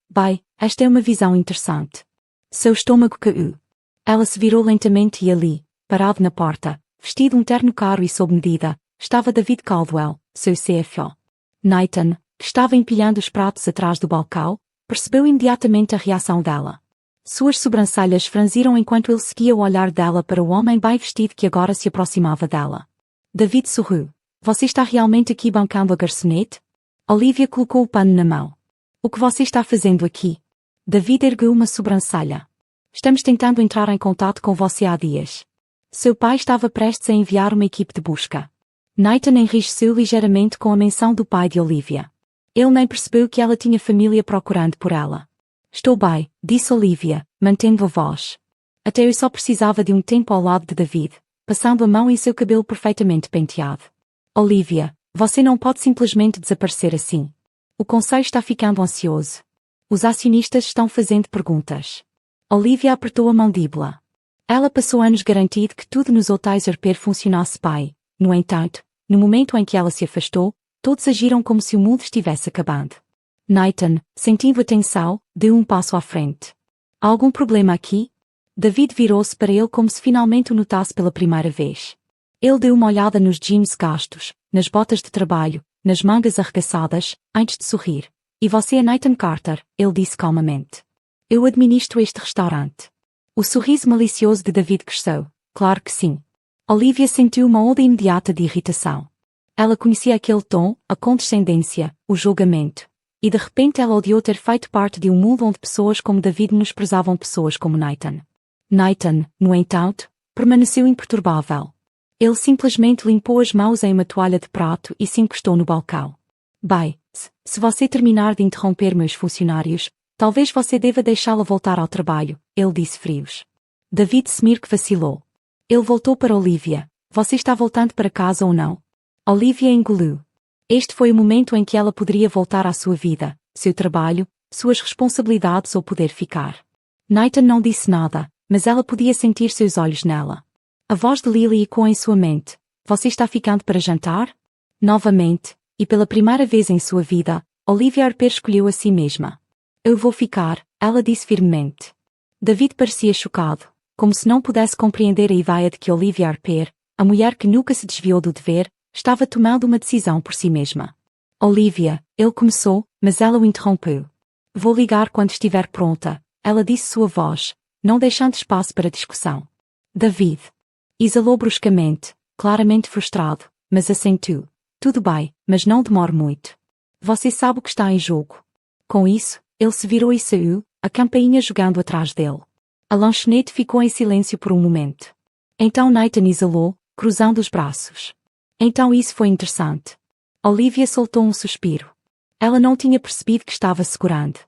[SPEAKER 1] esta é uma visão interessante. Seu estômago caiu. Ela se virou lentamente e ali, parado na porta, vestido um terno caro e sob medida, estava David Caldwell, seu CFO. Nathan, que estava empilhando os pratos atrás do balcão, percebeu imediatamente a reação dela. Suas sobrancelhas franziram enquanto ele seguia o olhar dela para o homem bem vestido que agora se aproximava dela. David sorriu. Você está realmente aqui bancando a garçonete? Olivia colocou o pano na mão. O que você está fazendo aqui? David ergueu uma sobrancelha. Estamos tentando entrar em contato com você há dias. Seu pai estava prestes a enviar uma equipe de busca. Nathan enrijeceu ligeiramente com a menção do pai de Olivia. Ele nem percebeu que ela tinha família procurando por ela. Estou bem, disse Olivia, mantendo a voz. Até eu só precisava de um tempo ao lado de David, passando a mão em seu cabelo perfeitamente penteado. Olivia, você não pode simplesmente desaparecer assim. O conselho está ficando ansioso. Os acionistas estão fazendo perguntas. Olivia apertou a mandíbula. Ela passou anos garantindo que tudo nos hotéis Arper funcionasse bem. No entanto, no momento em que ela se afastou, todos agiram como se o mundo estivesse acabando. Nathan, sentindo a tensão, deu um passo à frente. Há algum problema aqui? David virou-se para ele como se finalmente o notasse pela primeira vez. Ele deu uma olhada nos jeans gastos, nas botas de trabalho, nas mangas arregaçadas, antes de sorrir. E você é Nathan Carter, ele disse calmamente. Eu administro este restaurante. O sorriso malicioso de David cresceu. Claro que sim. Olivia sentiu uma onda imediata de irritação. Ela conhecia aquele tom, a condescendência, o julgamento. E de repente ela odiou ter feito parte de um mundo onde pessoas como David menosprezavam pessoas como Nathan. Nathan, no entanto, permaneceu imperturbável. Ele simplesmente limpou as mãos em uma toalha de prato e se encostou no balcão. Se você terminar de interromper meus funcionários, talvez você deva deixá-la voltar ao trabalho, ele disse frios. David Smirk vacilou. Ele voltou para Olivia. Você está voltando para casa ou não? Olivia engoliu. Este foi o momento em que ela poderia voltar à sua vida, seu trabalho, suas responsabilidades ou poder ficar. Nathan não disse nada, mas ela podia sentir seus olhos nela. A voz de Lily ecoou em sua mente. Você está ficando para jantar? Novamente, e pela primeira vez em sua vida, Olivia Arper escolheu a si mesma. Eu vou ficar, ela disse firmemente. David parecia chocado, como se não pudesse compreender a ideia de que Olivia Arper, a mulher que nunca se desviou do dever, estava tomando uma decisão por si mesma. Olivia, ele começou, mas ela o interrompeu. Vou ligar quando estiver pronta, ela disse sua voz, não deixando espaço para discussão. David. Exalou bruscamente, claramente frustrado, mas assentiu. Tudo bem, mas não demore muito. Você sabe o que está em jogo. Com isso, ele se virou e saiu, a campainha jogando atrás dele. A lanchonete ficou em silêncio por um momento. Então Nathan exalou, cruzando os braços. Então isso foi interessante. Olivia soltou um suspiro. Ela não tinha percebido que estava segurando.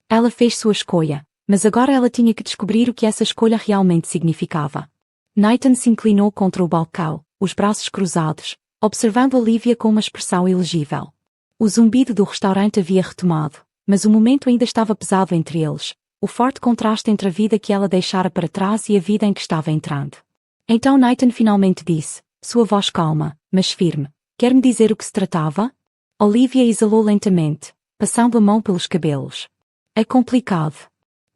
[SPEAKER 1] Ela fez sua escolha, mas agora ela tinha que descobrir o que essa escolha realmente significava. Nathan se inclinou contra o balcão, os braços cruzados, observando Olivia com uma expressão ilegível. O zumbido do restaurante havia retomado, mas o momento ainda estava pesado entre eles, o forte contraste entre a vida que ela deixara para trás e a vida em que estava entrando. Então Nathan finalmente disse, sua voz calma, mas firme, quer-me dizer o que se tratava? Olivia exalou lentamente, passando a mão pelos cabelos. É complicado.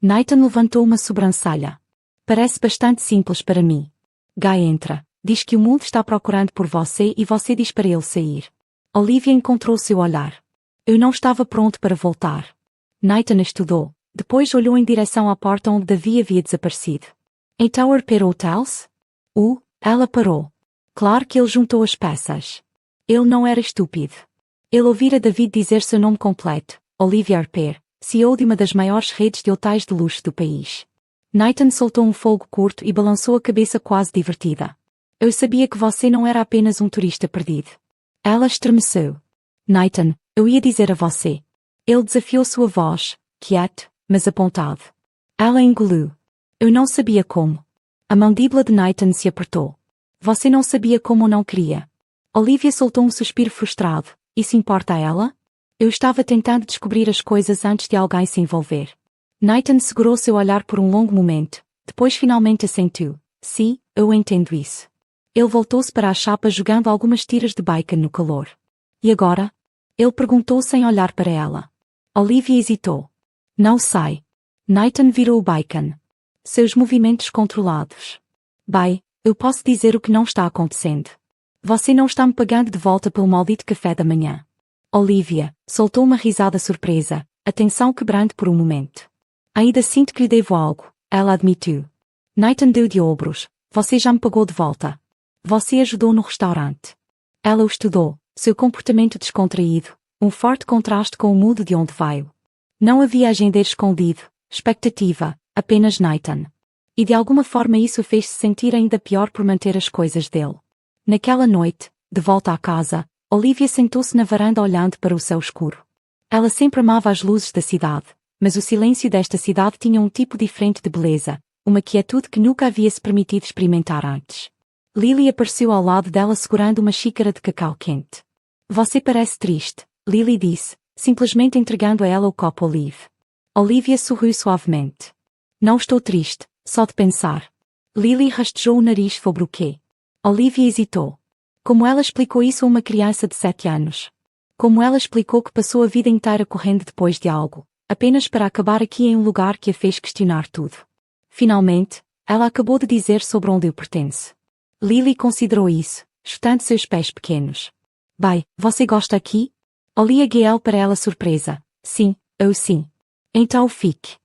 [SPEAKER 1] Nathan levantou uma sobrancelha. Parece bastante simples para mim. Guy entra, diz que o mundo está procurando por você e você diz para ele sair. Olivia encontrou seu olhar. Eu não estava pronto para voltar. Nathan estudou, depois olhou em direção à porta onde Davi havia desaparecido. Em Tower Pier Hotels? Ela parou. Claro que ele juntou as peças. Ele não era estúpido. Ele ouvira David dizer seu nome completo, Olivia Arper, CEO de uma das maiores redes de hotéis de luxo do país. Nathan soltou um fogo curto e balançou a cabeça quase divertida. Eu sabia que você não era apenas um turista perdido. Ela estremeceu. Nathan, eu ia dizer a você. Ele desafiou sua voz, quieto, mas apontado. Ela engoliu. Eu não sabia como. A mandíbula de Nathan se apertou. Você não sabia como ou não queria. Olivia soltou um suspiro frustrado. Isso importa a ela? Eu estava tentando descobrir as coisas antes de alguém se envolver. Nathan segurou seu olhar por um longo momento, depois finalmente assentiu. Sim, eu entendo isso. Ele voltou-se para a chapa jogando algumas tiras de bacon no calor. E agora? Ele perguntou sem olhar para ela. Olivia hesitou. Não sei. Nathan virou o bacon. Seus movimentos controlados. Bem, eu posso dizer o que não está acontecendo. Você não está me pagando de volta pelo maldito café da manhã. Olivia soltou uma risada surpresa, a tensão quebrando por um momento. Ainda sinto que lhe devo algo, ela admitiu. Nathan deu de ombros. Você já me pagou de volta. Você ajudou no restaurante. Ela o estudou, seu comportamento descontraído, um forte contraste com o mundo de onde veio. Não havia agendeiro escondido, expectativa, apenas Nathan. E de alguma forma isso o fez-se sentir ainda pior por manter as coisas dele. Naquela noite, de volta à casa, Olivia sentou-se na varanda olhando para o céu escuro. Ela sempre amava as luzes da cidade, mas o silêncio desta cidade tinha um tipo diferente de beleza, uma quietude que nunca havia se permitido experimentar antes. Lily apareceu ao lado dela segurando uma xícara de cacau quente. Você parece triste, Lily disse, simplesmente entregando a ela o copo Olive. Olivia sorriu suavemente. Não estou triste, só de pensar. Lily rastejou o nariz sobre o quê? Olivia hesitou. Como ela explicou isso a uma criança de 7 anos? Como ela explicou que passou a vida inteira correndo depois de algo, apenas para acabar aqui em um lugar que a fez questionar tudo? Finalmente, ela acabou de dizer sobre onde eu pertence. Lily considerou isso, chutando seus pés pequenos. Bem, você gosta aqui? Olhei a Gael para ela surpresa. Sim, eu sim. Então fique.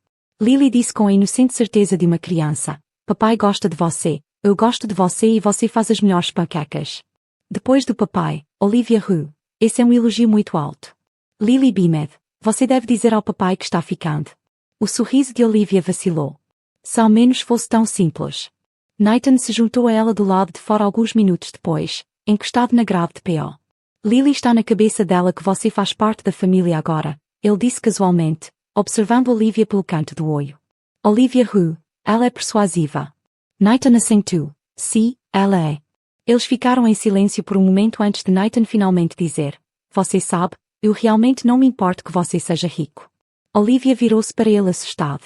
[SPEAKER 1] Lily disse com a inocente certeza de uma criança. Papai gosta de você, eu gosto de você e você faz as melhores panquecas. Depois do papai, Olivia riu. Esse é um elogio muito alto. Lily beamed. Você deve dizer ao papai que está ficando. O sorriso de Olivia vacilou. Se ao menos fosse tão simples. Nathan se juntou a ela do lado de fora alguns minutos depois, encostado na grade de P.O. Lily está na cabeça dela que você faz parte da família agora, ele disse casualmente, observando Olivia pelo canto do olho. Olivia riu. Ela é persuasiva. Nathan assentiu. Sim, ela é. Eles ficaram em silêncio por um momento antes de Nathan finalmente dizer. Você sabe, eu realmente não me importo que você seja rico. Olivia virou-se para ele assustado.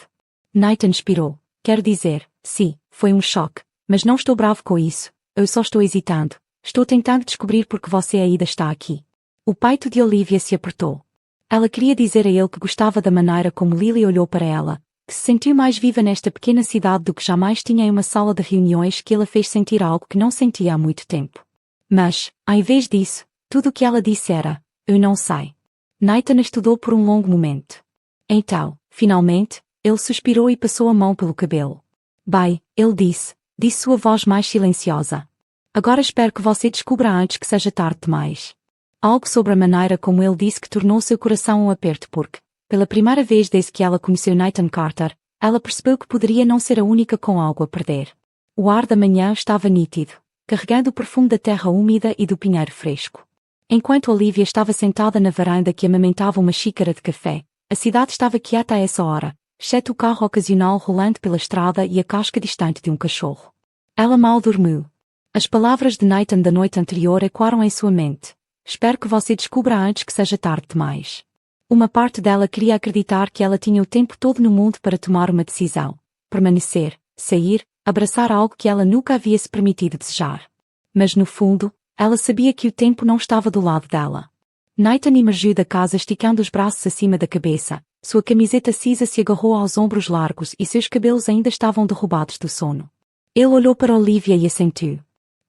[SPEAKER 1] Nathan expirou. Quero dizer, sim, foi um choque, mas não estou bravo com isso, eu só estou hesitando. Estou tentando descobrir porque você ainda está aqui. O peito de Olivia se apertou. Ela queria dizer a ele que gostava da maneira como Lily olhou para ela, que se sentiu mais viva nesta pequena cidade do que jamais tinha em uma sala de reuniões que ela fez sentir algo que não sentia há muito tempo. Mas, ao invés disso, tudo o que ela disse era, eu não sei. Nathan estudou por um longo momento. Então, finalmente, ele suspirou e passou a mão pelo cabelo. Bem, ele disse, disse sua voz mais silenciosa. Agora espero que você descubra antes que seja tarde demais. Algo sobre a maneira como ele disse que tornou seu coração um aperto porque, pela primeira vez desde que ela conheceu Nathan Carter, ela percebeu que poderia não ser a única com algo a perder. O ar da manhã estava nítido, carregando o perfume da terra úmida e do pinheiro fresco. Enquanto Olivia estava sentada na varanda que amamentava uma xícara de café, a cidade estava quieta a essa hora, exceto o carro ocasional rolando pela estrada e a casca distante de um cachorro. Ela mal dormiu. As palavras de Nathan da noite anterior ecoaram em sua mente. Espero que você descubra antes que seja tarde demais. Uma parte dela queria acreditar que ela tinha o tempo todo no mundo para tomar uma decisão. Permanecer, sair, abraçar algo que ela nunca havia se permitido desejar. Mas no fundo, ela sabia que o tempo não estava do lado dela. Nathan emergiu da casa esticando os braços acima da cabeça, sua camiseta cinza se agarrou aos ombros largos e seus cabelos ainda estavam derrubados do sono. Ele olhou para Olivia e assentiu.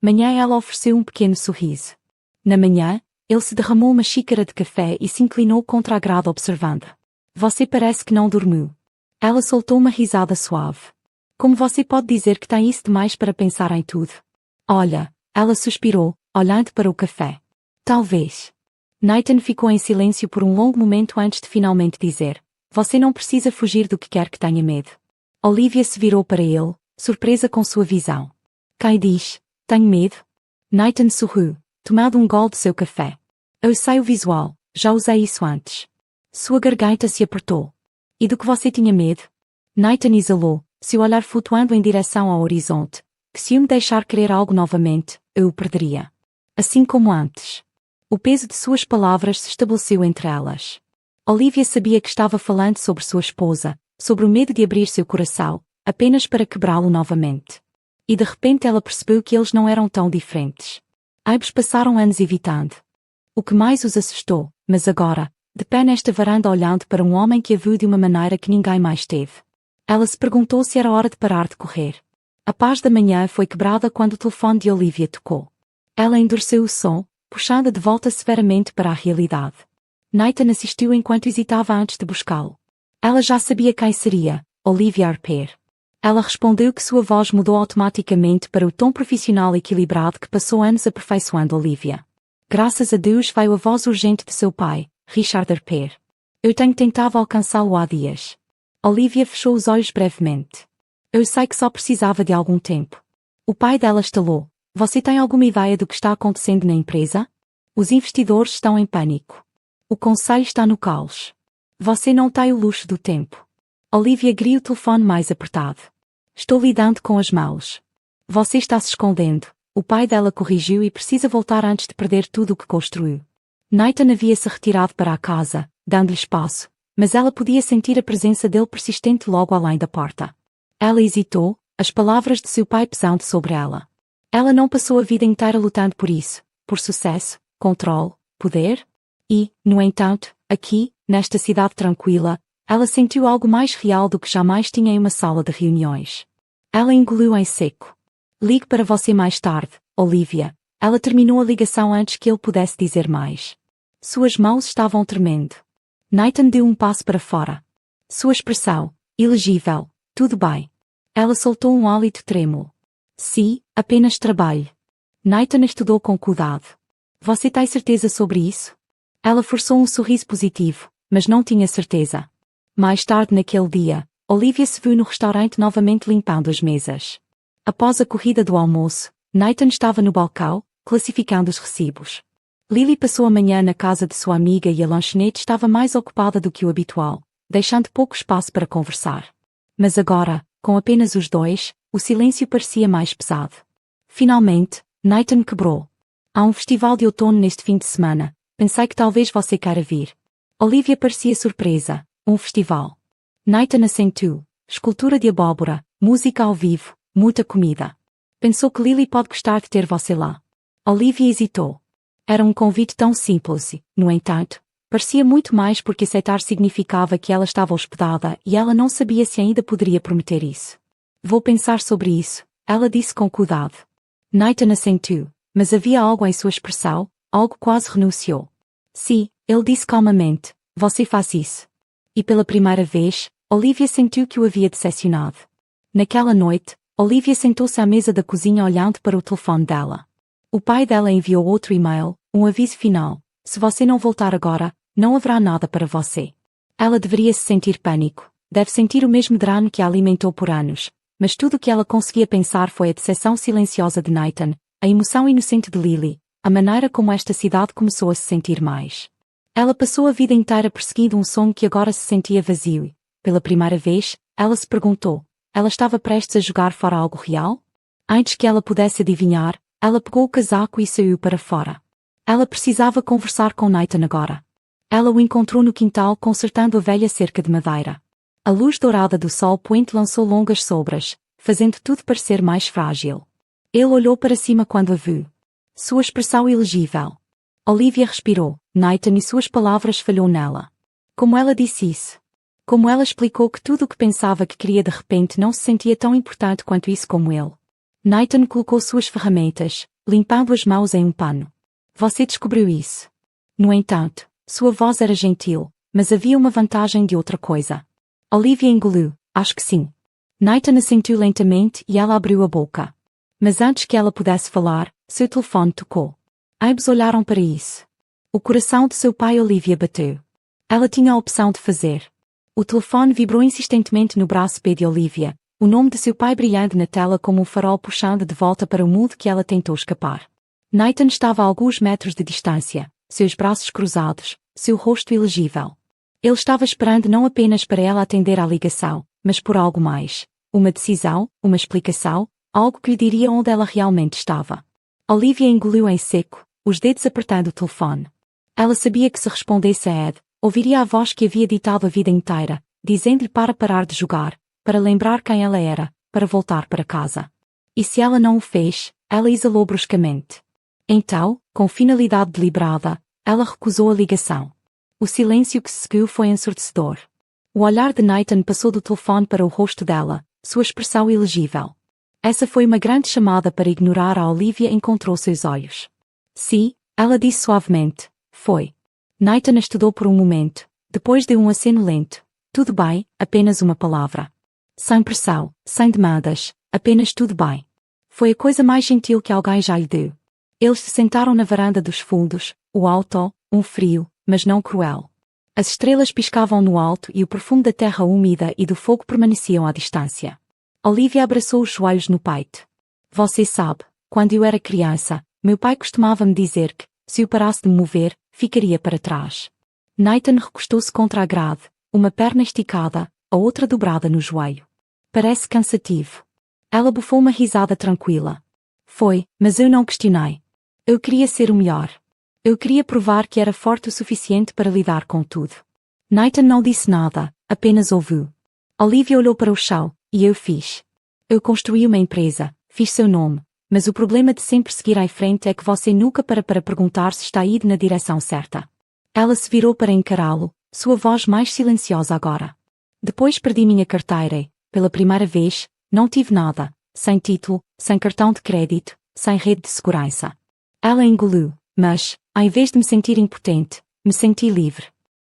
[SPEAKER 1] Manhã ela ofereceu um pequeno sorriso. Na manhã, ele se derramou uma xícara de café e se inclinou contra a grade observando. Você parece que não dormiu. Ela soltou uma risada suave. Como você pode dizer que tem isso demais para pensar em tudo? Olha, ela suspirou, olhando para o café. Talvez. Nathan ficou em silêncio por um longo momento antes de finalmente dizer. Você não precisa fugir do que quer que tenha medo. Olivia se virou para ele, surpresa com sua visão. Quem diz, tenho medo? Nathan sorriu, tomando um gole de seu café. Eu sei o visual, já usei isso antes. Sua garganta se apertou. E do que você tinha medo? Nathan exalou, seu olhar flutuando em direção ao horizonte, que se eu me deixar querer algo novamente, eu o perderia. Assim como antes. O peso de suas palavras se estabeleceu entre elas. Olivia sabia que estava falando sobre sua esposa, sobre o medo de abrir seu coração, apenas para quebrá-lo novamente. E de repente ela percebeu que eles não eram tão diferentes. Ambos passaram anos evitando. O que mais os assustou, mas agora, de pé nesta varanda olhando para um homem que a viu de uma maneira que ninguém mais teve. Ela se perguntou se era hora de parar de correr. A paz da manhã foi quebrada quando o telefone de Olivia tocou. Ela endureceu o som, puxando-a de volta severamente para a realidade. Nathan assistiu enquanto hesitava antes de buscá-lo. Ela já sabia quem seria, Olivia Harper. Ela respondeu que sua voz mudou automaticamente para o tom profissional equilibrado que passou anos aperfeiçoando Olivia. Graças a Deus veio a voz urgente de seu pai, Richard Harper. Eu tenho tentado alcançá-lo há dias. Olivia fechou os olhos brevemente. Eu sei que só precisava de algum tempo. O pai dela estalou. Você tem alguma ideia do que está acontecendo na empresa? Os investidores estão em pânico. O conselho está no caos. Você não tem o luxo do tempo. Olivia griou o telefone mais apertado. Estou lidando com as mãos. Você está se escondendo. O pai dela corrigiu e precisa voltar antes de perder tudo o que construiu. Nathan havia-se retirado para a casa, dando-lhe espaço, mas ela podia sentir a presença dele persistente logo além da porta. Ela hesitou, as palavras de seu pai pesando sobre ela. Ela não passou a vida inteira lutando por isso, por sucesso, controle, poder? E, no entanto, aqui, nesta cidade tranquila, ela sentiu algo mais real do que jamais tinha em uma sala de reuniões. Ela engoliu em seco. Ligue para você mais tarde, Olivia. Ela terminou a ligação antes que ele pudesse dizer mais. Suas mãos estavam tremendo. Nathan deu um passo para fora. Sua expressão, ilegível, tudo bem. Ela soltou um hálito trêmulo. Sim, apenas trabalho. Nathan estudou com cuidado. Você tem certeza sobre isso? Ela forçou um sorriso positivo, mas não tinha certeza. Mais tarde naquele dia, Olivia se viu no restaurante novamente limpando as mesas. Após a corrida do almoço, Nathan estava no balcão, classificando os recibos. Lily passou a manhã na casa de sua amiga e a lanchonete estava mais ocupada do que o habitual, deixando pouco espaço para conversar. Mas agora, com apenas os dois, o silêncio parecia mais pesado. Finalmente, Nathan quebrou. Há um festival de outono neste fim de semana. Pensei que talvez você queira vir. Olivia parecia surpresa. Um festival. Nathan assentiu. Escultura de abóbora, música ao vivo, muita comida. Pensou que Lily pode gostar de ter você lá. Olivia hesitou. Era um convite tão simples e, no entanto, parecia muito mais porque aceitar significava que ela estava hospedada e ela não sabia se ainda poderia prometer isso. Vou pensar sobre isso, ela disse com cuidado. Nathan assentiu, mas havia algo em sua expressão, algo quase renunciou. Sim, ele disse calmamente, você faz isso. E pela primeira vez, Olivia sentiu que o havia decepcionado. Naquela noite, Olivia sentou-se à mesa da cozinha olhando para o telefone dela. O pai dela enviou outro e-mail, um aviso final. Se você não voltar agora, não haverá nada para você. Ela deveria se sentir pânico. Deve sentir o mesmo drama que a alimentou por anos. Mas tudo o que ela conseguia pensar foi a decepção silenciosa de Nathan, a emoção inocente de Lily, a maneira como esta cidade começou a se sentir mais. Ela passou a vida inteira perseguindo um sonho que agora se sentia vazio e, pela primeira vez, ela se perguntou, ela estava prestes a jogar fora algo real? Antes que ela pudesse adivinhar, ela pegou o casaco e saiu para fora. Ela precisava conversar com Nathan agora. Ela o encontrou no quintal consertando a velha cerca de madeira. A luz dourada do sol poente lançou longas sombras, fazendo tudo parecer mais frágil. Ele olhou para cima quando a viu. Sua expressão ilegível. Olivia respirou. Nathan e suas palavras falhou nela. Como ela disse isso? Como ela explicou que tudo o que pensava que queria de repente não se sentia tão importante quanto isso como ele? Nathan colocou suas ferramentas, limpando as mãos em um pano. Você descobriu isso. No entanto, sua voz era gentil, mas havia uma vantagem de outra coisa. Olivia engoliu. Acho que sim. Nathan assentiu lentamente e ela abriu a boca. Mas antes que ela pudesse falar, seu telefone tocou. Ambos olharam para isso. O coração de seu pai Olivia bateu. Ela tinha a opção de fazer. O telefone vibrou insistentemente no braço P de Olivia, o nome de seu pai brilhando na tela como um farol puxando de volta para o mundo que ela tentou escapar. Nathan estava a alguns metros de distância, seus braços cruzados, seu rosto ilegível. Ele estava esperando não apenas para ela atender à ligação, mas por algo mais. Uma decisão, uma explicação, algo que lhe diria onde ela realmente estava. Olivia engoliu em seco, os dedos apertando o telefone. Ela sabia que se respondesse a Ed, ouviria a voz que havia ditado a vida inteira, dizendo-lhe para parar de jogar, para lembrar quem ela era, para voltar para casa. E se ela não o fez, ela exalou bruscamente. Então, com finalidade deliberada, ela recusou a ligação. O silêncio que se seguiu foi ensurdecedor. O olhar de Nathan passou do telefone para o rosto dela, sua expressão ilegível. Essa foi uma grande chamada para ignorar a Olivia encontrou seus olhos. Sim, ela disse suavemente. Foi. Nathan a estudou por um momento, depois deu um aceno lento. Tudo bem, apenas uma palavra. Sem pressão, sem demandas, apenas tudo bem. Foi a coisa mais gentil que alguém já lhe deu. Eles se sentaram na varanda dos fundos, o auto, um frio, mas não cruel. As estrelas piscavam no alto e o perfume da terra úmida e do fogo permaneciam à distância. Olivia abraçou os joelhos no peito. Você sabe, quando eu era criança, meu pai costumava me dizer que, se eu parasse de me mover, ficaria para trás. Nathan recostou-se contra a grade, uma perna esticada, a outra dobrada no joelho. Parece cansativo. Ela bufou uma risada tranquila. Foi, mas eu não questionei. Eu queria ser o melhor. Eu queria provar que era forte o suficiente para lidar com tudo. Nathan não disse nada, apenas ouviu. Olivia olhou para o chão, e eu fiz. Eu construí uma empresa, fiz seu nome, mas o problema de sempre seguir em frente é que você nunca para perguntar se está indo na direção certa. Ela se virou para encará-lo, sua voz mais silenciosa agora. Depois perdi minha carteira e, pela primeira vez, não tive nada, sem título, sem cartão de crédito, sem rede de segurança. Ela engoliu, mas, em vez de me sentir impotente, me senti livre.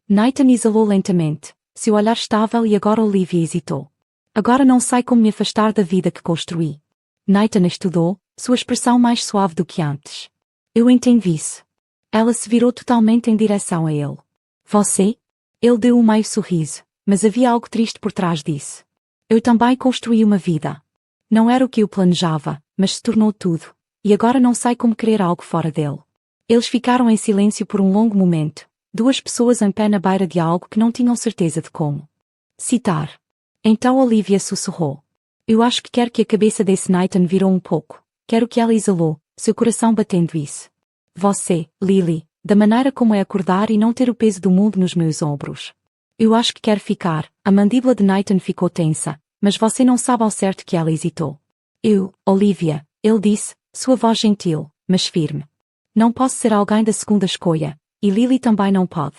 [SPEAKER 1] Nathan exalou lentamente, seu olhar estável e agora Olivia hesitou. Agora não sei como me afastar da vida que construí. Nathan estudou, sua expressão mais suave do que antes. Eu entendi isso. Ela se virou totalmente em direção a ele. Você? Ele deu um meio sorriso, mas havia algo triste por trás disso. Eu também construí uma vida. Não era o que eu planejava, mas se tornou tudo, e agora não sei como querer algo fora dele. Eles ficaram em silêncio por um longo momento, duas pessoas em pé na beira de algo que não tinham certeza de como citar. Então Olivia sussurrou. Eu acho que quero que a cabeça desse Nathan virou um pouco. Quero que ela exalou, seu coração batendo isso. Você, Lily, da maneira como é acordar e não ter o peso do mundo nos meus ombros. Eu acho que quero ficar. A mandíbula de Nathan ficou tensa, mas você não sabe ao certo que ela hesitou. Eu, Olivia, ele disse, sua voz gentil, mas firme. Não posso ser alguém da segunda escolha, e Lily também não pode.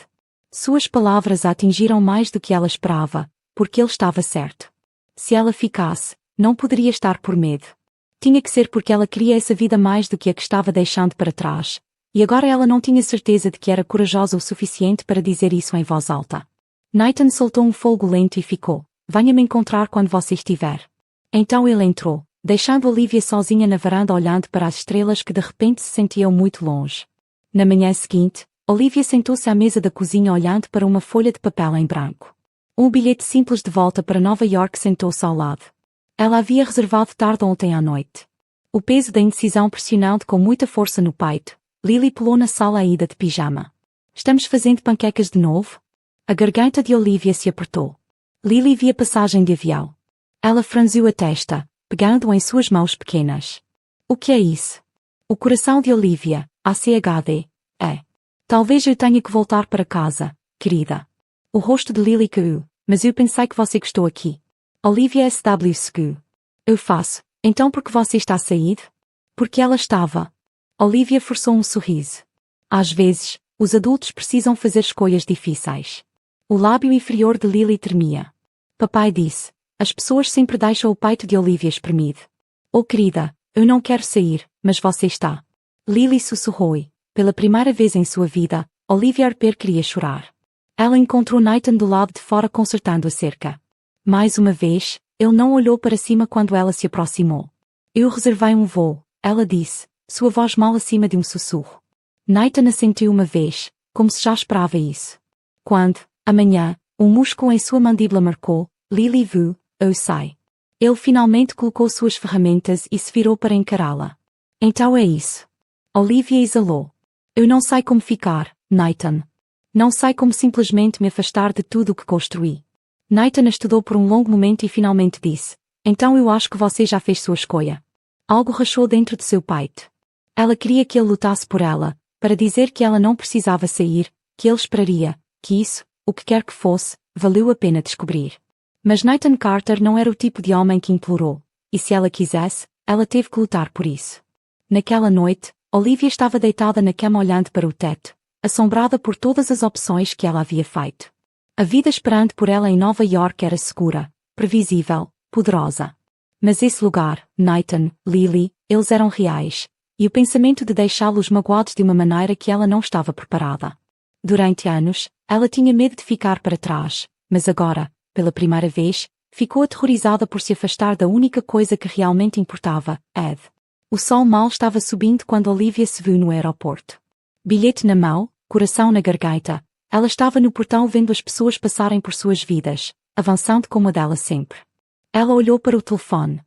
[SPEAKER 1] Suas palavras a atingiram mais do que ela esperava, porque ele estava certo. Se ela ficasse, não poderia estar por medo. Tinha que ser porque ela queria essa vida mais do que a que estava deixando para trás, e agora ela não tinha certeza de que era corajosa o suficiente para dizer isso em voz alta. Nathan soltou um folgo lento e ficou. Venha me encontrar quando você estiver. Então ele entrou, deixando Olivia sozinha na varanda olhando para as estrelas que de repente se sentiam muito longe. Na manhã seguinte, Olivia sentou-se à mesa da cozinha olhando para uma folha de papel em branco. Um bilhete simples de volta para Nova York sentou-se ao lado. Ela havia reservado tarde ontem à noite. O peso da indecisão pressionando com muita força no peito, Lily pulou na sala à ida de pijama. Estamos fazendo panquecas de novo? A garganta de Olivia se apertou. Lily via passagem de avião. Ela franziu a testa, pegando-o em suas mãos pequenas. O que é isso? O coração de Olivia, ACHD, é. Talvez eu tenha que voltar para casa, querida. O rosto de Lily caiu, mas eu pensei que você gostou aqui. Olivia SW seguiu. Eu faço, então por que você está a sair? Porque ela estava. Olivia forçou um sorriso. Às vezes, os adultos precisam fazer escolhas difíceis. O lábio inferior de Lily tremia. Papai disse, as pessoas sempre deixam o peito de Olivia espremido. Oh querida, eu não quero sair, mas você está. Lily sussurrou e, pela primeira vez em sua vida, Olivia Harper queria chorar. Ela encontrou Nathan do lado de fora consertando a cerca. Mais uma vez, ele não olhou para cima quando ela se aproximou. Eu reservei um voo, ela disse, sua voz mal acima de um sussurro. Nathan assentiu uma vez, como se já esperava isso. Quando, amanhã, um músculo em sua mandíbula marcou, Lily viu, eu sei. Ele finalmente colocou suas ferramentas e se virou para encará-la. Então é isso. Olivia exalou. Eu não sei como ficar, Nathan. Não sei como simplesmente me afastar de tudo o que construí. Nathan estudou por um longo momento e finalmente disse, então eu acho que você já fez sua escolha. Algo rachou dentro de seu peito. Ela queria que ele lutasse por ela, para dizer que ela não precisava sair, que ele esperaria, que isso, o que quer que fosse, valeu a pena descobrir. Mas Nathan Carter não era o tipo de homem que implorou, e se ela quisesse, ela teve que lutar por isso. Naquela noite, Olivia estava deitada na cama olhando para o teto, assombrada por todas as opções que ela havia feito. A vida esperando por ela em Nova York era segura, previsível, poderosa. Mas esse lugar, Nathan, Lily, eles eram reais, e o pensamento de deixá-los magoados de uma maneira que ela não estava preparada. Durante anos, ela tinha medo de ficar para trás, mas agora, pela primeira vez, ficou aterrorizada por se afastar da única coisa que realmente importava, Ed. O sol mal estava subindo quando Olivia se viu no aeroporto. Bilhete na mão, coração na garganta, ela estava no portão vendo as pessoas passarem por suas vidas, avançando como a dela sempre. Ela olhou para o telefone.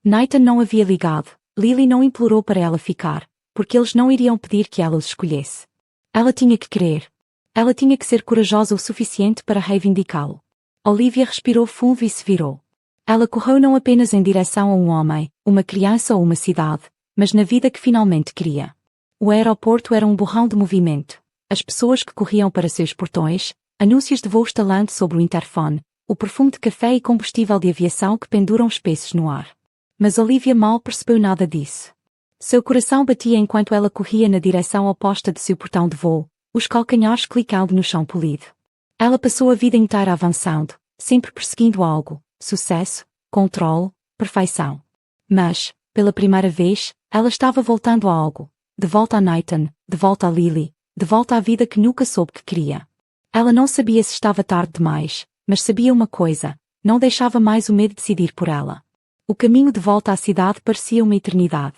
[SPEAKER 1] Nathan não havia ligado, Lily não implorou para ela ficar, porque eles não iriam pedir que ela os escolhesse. Ela tinha que querer. Ela tinha que ser corajosa o suficiente para reivindicá-lo. Olivia respirou fundo e se virou. Ela correu não apenas em direção a um homem, uma criança ou uma cidade, mas na vida que finalmente queria. O aeroporto era um borrão de movimento. As pessoas que corriam para seus portões, anúncios de voo estalando sobre o interfone, o perfume de café e combustível de aviação que penduram espessos no ar. Mas Olivia mal percebeu nada disso. Seu coração batia enquanto ela corria na direção oposta de seu portão de voo, os calcanhares clicando no chão polido. Ela passou a vida inteira avançando, sempre perseguindo algo, sucesso, controle, perfeição. Mas, pela primeira vez, ela estava voltando a algo, de volta a Nathan, de volta a Lily, de volta à vida que nunca soube que queria. Ela não sabia se estava tarde demais, mas sabia uma coisa, não deixava mais o medo decidir por ela. O caminho de volta à cidade parecia uma eternidade.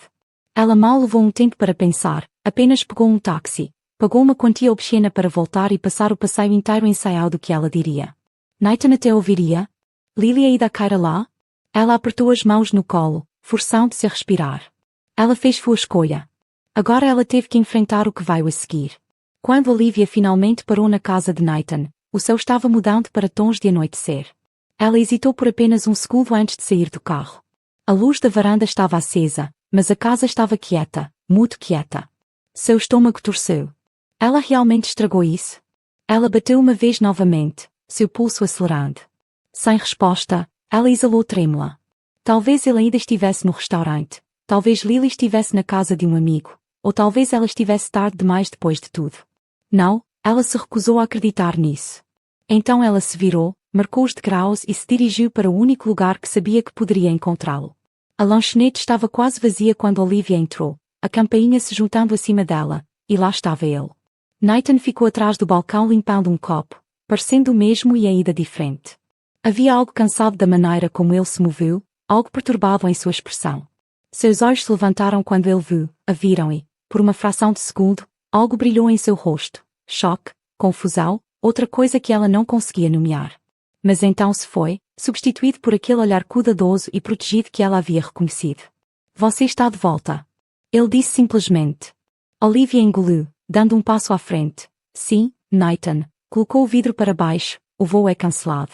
[SPEAKER 1] Ela mal levou um tempo para pensar, apenas pegou um táxi, pagou uma quantia obscena para voltar e passar o passeio inteiro ensaiado o que ela diria. Nathan até ouviria? Lily ainda caira lá? Ela apertou as mãos no colo, forçando-se a respirar. Ela fez sua escolha. Agora ela teve que enfrentar o que veio a seguir. Quando Olivia finalmente parou na casa de Nathan, o céu estava mudando para tons de anoitecer. Ela hesitou por apenas um segundo antes de sair do carro. A luz da varanda estava acesa, mas a casa estava quieta, muito quieta. Seu estômago torceu. Ela realmente estragou isso? Ela bateu uma vez novamente, seu pulso acelerando. Sem resposta, ela exalou trêmula. Talvez ele ainda estivesse no restaurante, talvez Lily estivesse na casa de um amigo, ou talvez ela estivesse tarde demais depois de tudo. Não, ela se recusou a acreditar nisso. Então ela se virou, marcou os degraus e se dirigiu para o único lugar que sabia que poderia encontrá-lo. A lanchonete estava quase vazia quando Olivia entrou, a campainha se juntando acima dela, e lá estava ele. Nathan ficou atrás do balcão limpando um copo, parecendo o mesmo e ainda diferente. Havia algo cansado da maneira como ele se moveu, algo perturbado em sua expressão. Seus olhos se levantaram quando ele a viram e, por uma fração de segundo, algo brilhou em seu rosto. Choque, confusão, outra coisa que ela não conseguia nomear. Mas então se foi, substituído por aquele olhar cuidadoso e protegido que ela havia reconhecido. Você está de volta. Ele disse simplesmente. Olivia engoliu, dando um passo à frente. Sim, Nathan, colocou o vidro para baixo, o voo é cancelado.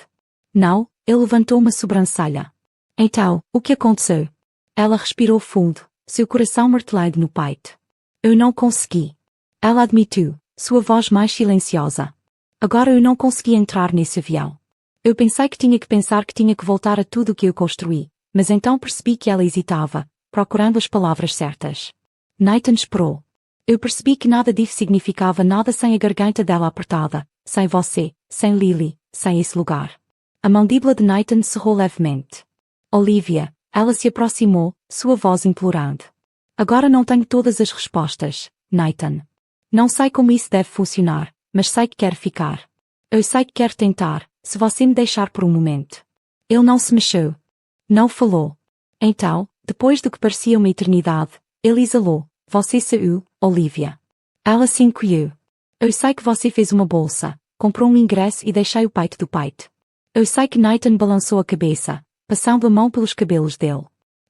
[SPEAKER 1] Não, ele levantou uma sobrancelha. Então, o que aconteceu? Ela respirou fundo, seu coração martelando no peito. Eu não consegui. Ela admitiu, sua voz mais silenciosa. Agora eu não consegui entrar nesse avião. Eu pensei que tinha que voltar a tudo o que eu construí, mas então percebi que ela hesitava, procurando as palavras certas. Nathan esperou. Eu percebi que nada disso significava nada sem a garganta dela apertada, sem você, sem Lily, sem esse lugar. A mandíbula de Nathan cerrou levemente. Olivia, ela se aproximou, sua voz implorando. Agora não tenho todas as respostas, Nathan. Não sei como isso deve funcionar, mas sei que quero ficar. Eu sei que quero tentar, se você me deixar por um momento. Ele não se mexeu. Não falou. Então, depois do que parecia uma eternidade, ele exalou. Você saiu, Olivia. Ela se encolheu. Eu sei que você fez uma bolsa, comprou um ingresso e deixei o peito do peito. Eu sei que Nathan balançou a cabeça, passando a mão pelos cabelos dele.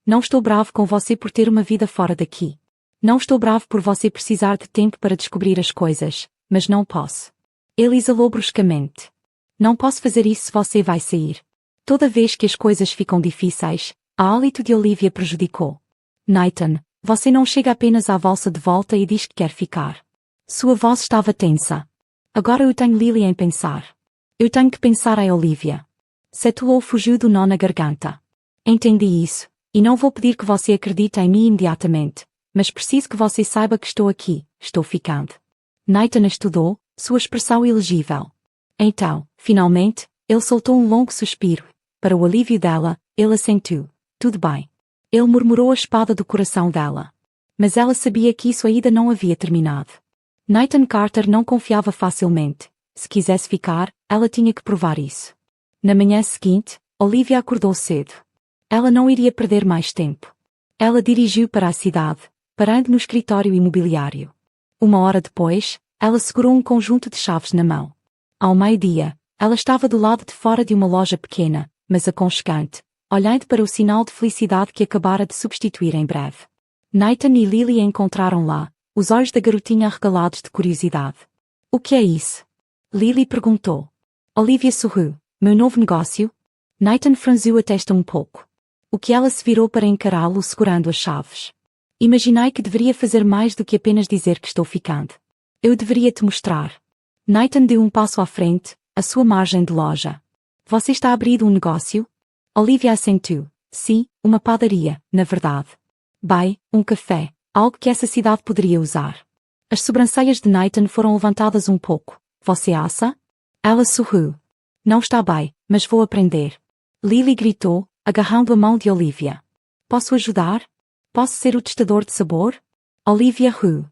[SPEAKER 1] Não estou bravo com você por ter uma vida fora daqui. Não estou bravo por você precisar de tempo para descobrir as coisas, mas não posso. Ele exalou bruscamente. Não posso fazer isso se você vai sair. Toda vez que as coisas ficam difíceis, a hálito de Olivia prejudicou. Nathan, você não chega apenas à valsa de volta e diz que quer ficar. Sua voz estava tensa. Agora eu tenho Lily em pensar. Eu tenho que pensar em Olivia. Setulou fugiu do nó na garganta. Entendi isso, e não vou pedir que você acredite em mim imediatamente, mas preciso que você saiba que estou aqui, estou ficando. Nathan estudou, sua expressão ilegível. Então, finalmente, ele soltou um longo suspiro. Para o alívio dela, ele assentiu. Tudo bem. Ele murmurou a espada do coração dela. Mas ela sabia que isso ainda não havia terminado. Nathan Carter não confiava facilmente. Se quisesse ficar, ela tinha que provar isso. Na manhã seguinte, Olivia acordou cedo. Ela não iria perder mais tempo. Ela dirigiu para a cidade, parando no escritório imobiliário. Uma hora depois, ela segurou um conjunto de chaves na mão. Ao meio-dia, ela estava do lado de fora de uma loja pequena, mas aconchegante, olhando para o sinal de felicidade que acabara de substituir em breve. Nathan e Lily a encontraram lá, os olhos da garotinha arregalados de curiosidade. O que é isso? Lily perguntou. Olivia sorriu. Meu novo negócio? Nathan franziu a testa um pouco. O que ela se virou para encará-lo segurando as chaves. Imaginei que deveria fazer mais do que apenas dizer que estou ficando. Eu deveria te mostrar. Nathan deu um passo à frente, à sua margem de loja. Você está abrindo um negócio? Olivia assentiu. Sim, uma padaria, na verdade. Bem, um café, algo que essa cidade poderia usar. As sobrancelhas de Nathan foram levantadas um pouco. Você acha? Ela sorriu. Não está bem, mas vou aprender. Lily gritou, agarrando a mão de Olivia. Posso ajudar? Posso ser o testador de sabor? Olivia riu.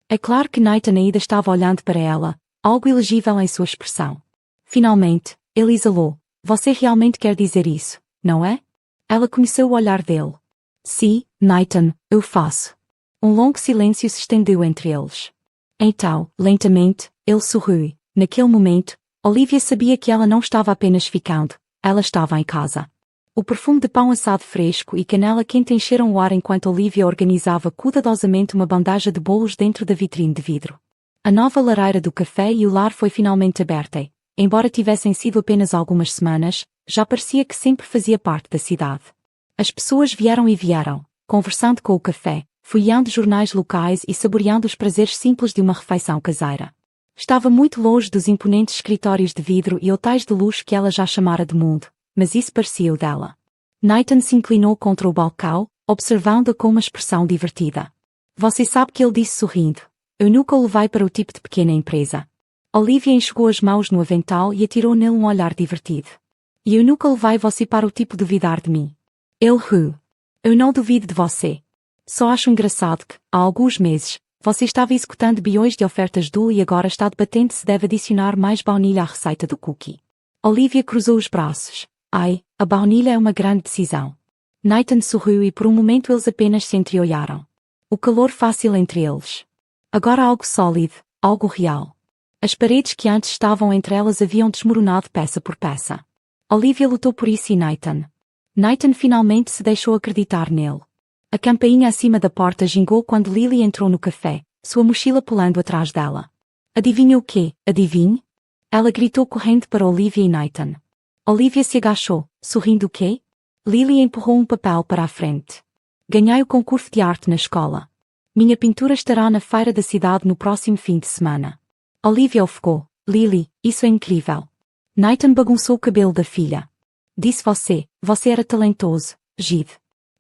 [SPEAKER 1] É claro que Nathan ainda estava olhando para ela, algo ilegível em sua expressão. Finalmente, ele exalou. Você realmente quer dizer isso, não é? Ela conheceu o olhar dele. Sim, Nathan, eu faço. Um longo silêncio se estendeu entre eles. Então, lentamente, ele sorriu. Naquele momento, Olivia sabia que ela não estava apenas ficando, ela estava em casa. O perfume de pão assado fresco e canela quente encheram o ar enquanto Olivia organizava cuidadosamente uma bandeja de bolos dentro da vitrine de vidro. A nova lareira do café e o lar foi finalmente aberta e, embora tivessem sido apenas algumas semanas, já parecia que sempre fazia parte da cidade. As pessoas vieram e vieram, conversando com o café, folheando jornais locais e saboreando os prazeres simples de uma refeição caseira. Estava muito longe dos imponentes escritórios de vidro e hotéis de luxo que ela já chamara de mundo, mas isso parecia o dela. Nathan se inclinou contra o balcão, observando-a com uma expressão divertida. Você sabe que ele disse sorrindo. Eu nunca o levei para o tipo de pequena empresa. Olivia enxugou as mãos no avental e atirou nele um olhar divertido. E eu nunca levei você para o tipo duvidar de mim. Ele riu. Eu não duvido de você. Só acho engraçado que, há alguns meses, você estava executando bilhões de ofertas e agora está debatendo se deve adicionar mais baunilha à receita do cookie. Olivia cruzou os braços. Ai, a baunilha é uma grande decisão. Nathan sorriu e por um momento eles apenas se entreolharam. O calor fácil entre eles. Agora algo sólido, algo real. As paredes que antes estavam entre elas haviam desmoronado peça por peça. Olivia lutou por isso e Nathan. Nathan finalmente se deixou acreditar nele. A campainha acima da porta gingou quando Lily entrou no café, sua mochila pulando atrás dela. Adivinha o quê? Adivinhe? Ela gritou correndo para Olivia e Nathan. Olivia se agachou, sorrindo o quê? Lily empurrou um papel para a frente. Ganhei o concurso de arte na escola. Minha pintura estará na feira da cidade no próximo fim de semana. Olivia ofegou. Lily, isso é incrível. Nathan bagunçou o cabelo da filha. Disse você era talentoso, Gide.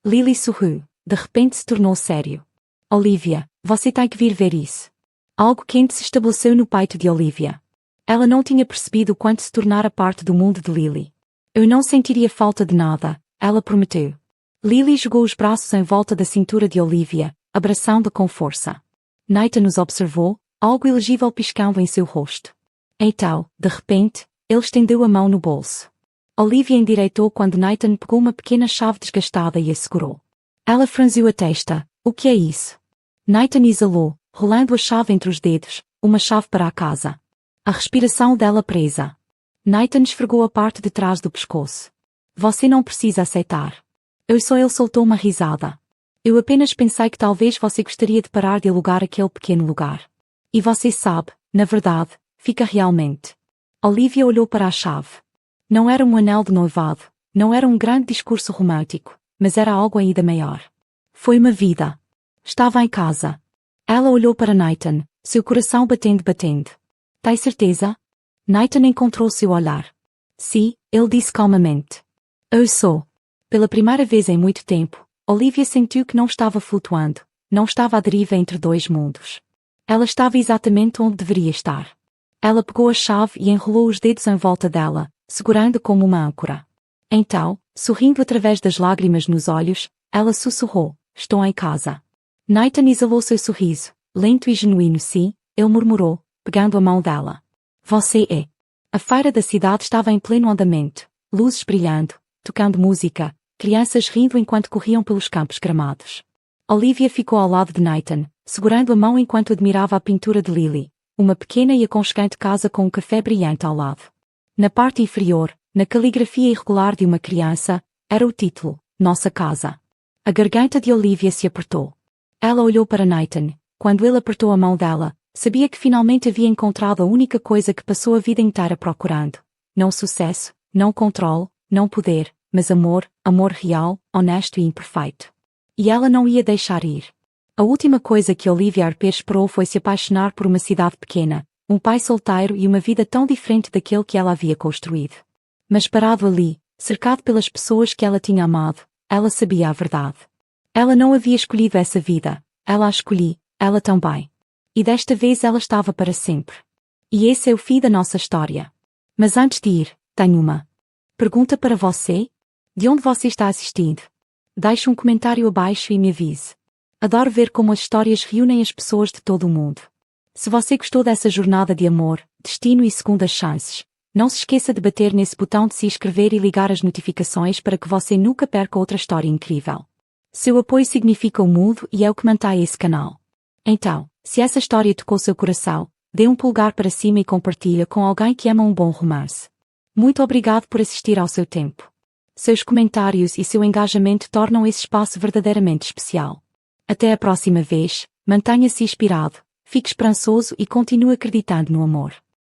[SPEAKER 1] Lily sorriu. De repente se tornou sério. Olivia, você tem que vir ver isso. Algo quente se estabeleceu no peito de Olivia. Ela não tinha percebido o quanto se tornara parte do mundo de Lily. Eu não sentiria falta de nada, ela prometeu. Lily jogou os braços em volta da cintura de Olivia, abraçando-a com força. Nathan os observou, algo ilegível piscando em seu rosto. Então, de repente, ele estendeu a mão no bolso. Olivia endireitou quando Nathan pegou uma pequena chave desgastada e a segurou. Ela franziu a testa. O que é isso? Nathan exalou, rolando a chave entre os dedos, uma chave para a casa. A respiração dela presa. Nathan esfregou a parte de trás do pescoço. Você não precisa aceitar. Ele soltou uma risada. Eu apenas pensei que talvez você gostaria de parar de alugar aquele pequeno lugar. E você sabe, na verdade, fica realmente. Olivia olhou para a chave. Não era um anel de noivado, não era um grande discurso romântico, mas era algo ainda maior. Foi uma vida. Estava em casa. Ela olhou para Nathan, seu coração batendo. Tem certeza? Nathan encontrou seu olhar. Sim, ele disse calmamente. Eu sou. Pela primeira vez em muito tempo, Olivia sentiu que não estava flutuando, não estava à deriva entre dois mundos. Ela estava exatamente onde deveria estar. Ela pegou a chave e enrolou os dedos em volta dela, segurando como uma âncora. Então, sorrindo através das lágrimas nos olhos, ela sussurrou, estou em casa. Nathan exalou seu sorriso, lento e genuíno. Sim, ele murmurou, pegando a mão dela. Você é. A feira da cidade estava em pleno andamento, luzes brilhando, tocando música, crianças rindo enquanto corriam pelos campos gramados. Olivia ficou ao lado de Nathan, segurando a mão enquanto admirava a pintura de Lily, uma pequena e aconchegante casa com um café brilhante ao lado. Na parte inferior, na caligrafia irregular de uma criança, era o título, Nossa Casa. A garganta de Olivia se apertou. Ela olhou para Nathan. Quando ele apertou a mão dela, sabia que finalmente havia encontrado a única coisa que passou a vida inteira procurando. Não sucesso, não controle, não poder, mas amor, amor real, honesto e imperfeito. E ela não ia deixar ir. A última coisa que Olivia Arper esperou foi se apaixonar por uma cidade pequena, um pai solteiro e uma vida tão diferente daquele que ela havia construído. Mas parado ali, cercado pelas pessoas que ela tinha amado, ela sabia a verdade. Ela não havia escolhido essa vida, ela a escolhi, ela também. E desta vez ela estava para sempre. E esse é o fim da nossa história. Mas antes de ir, tenho uma pergunta para você. De onde você está assistindo? Deixe um comentário abaixo e me avise. Adoro ver como as histórias reúnem as pessoas de todo o mundo. Se você gostou dessa jornada de amor, destino e segundas chances, não se esqueça de bater nesse botão de se inscrever e ligar as notificações para que você nunca perca outra história incrível. Seu apoio significa o mundo e é o que mantém esse canal. Então, se essa história tocou seu coração, dê um polegar para cima e compartilha com alguém que ama um bom romance. Muito obrigado por assistir ao seu tempo. Seus comentários e seu engajamento tornam esse espaço verdadeiramente especial. Até a próxima vez, mantenha-se inspirado, fique esperançoso e continue acreditando no amor.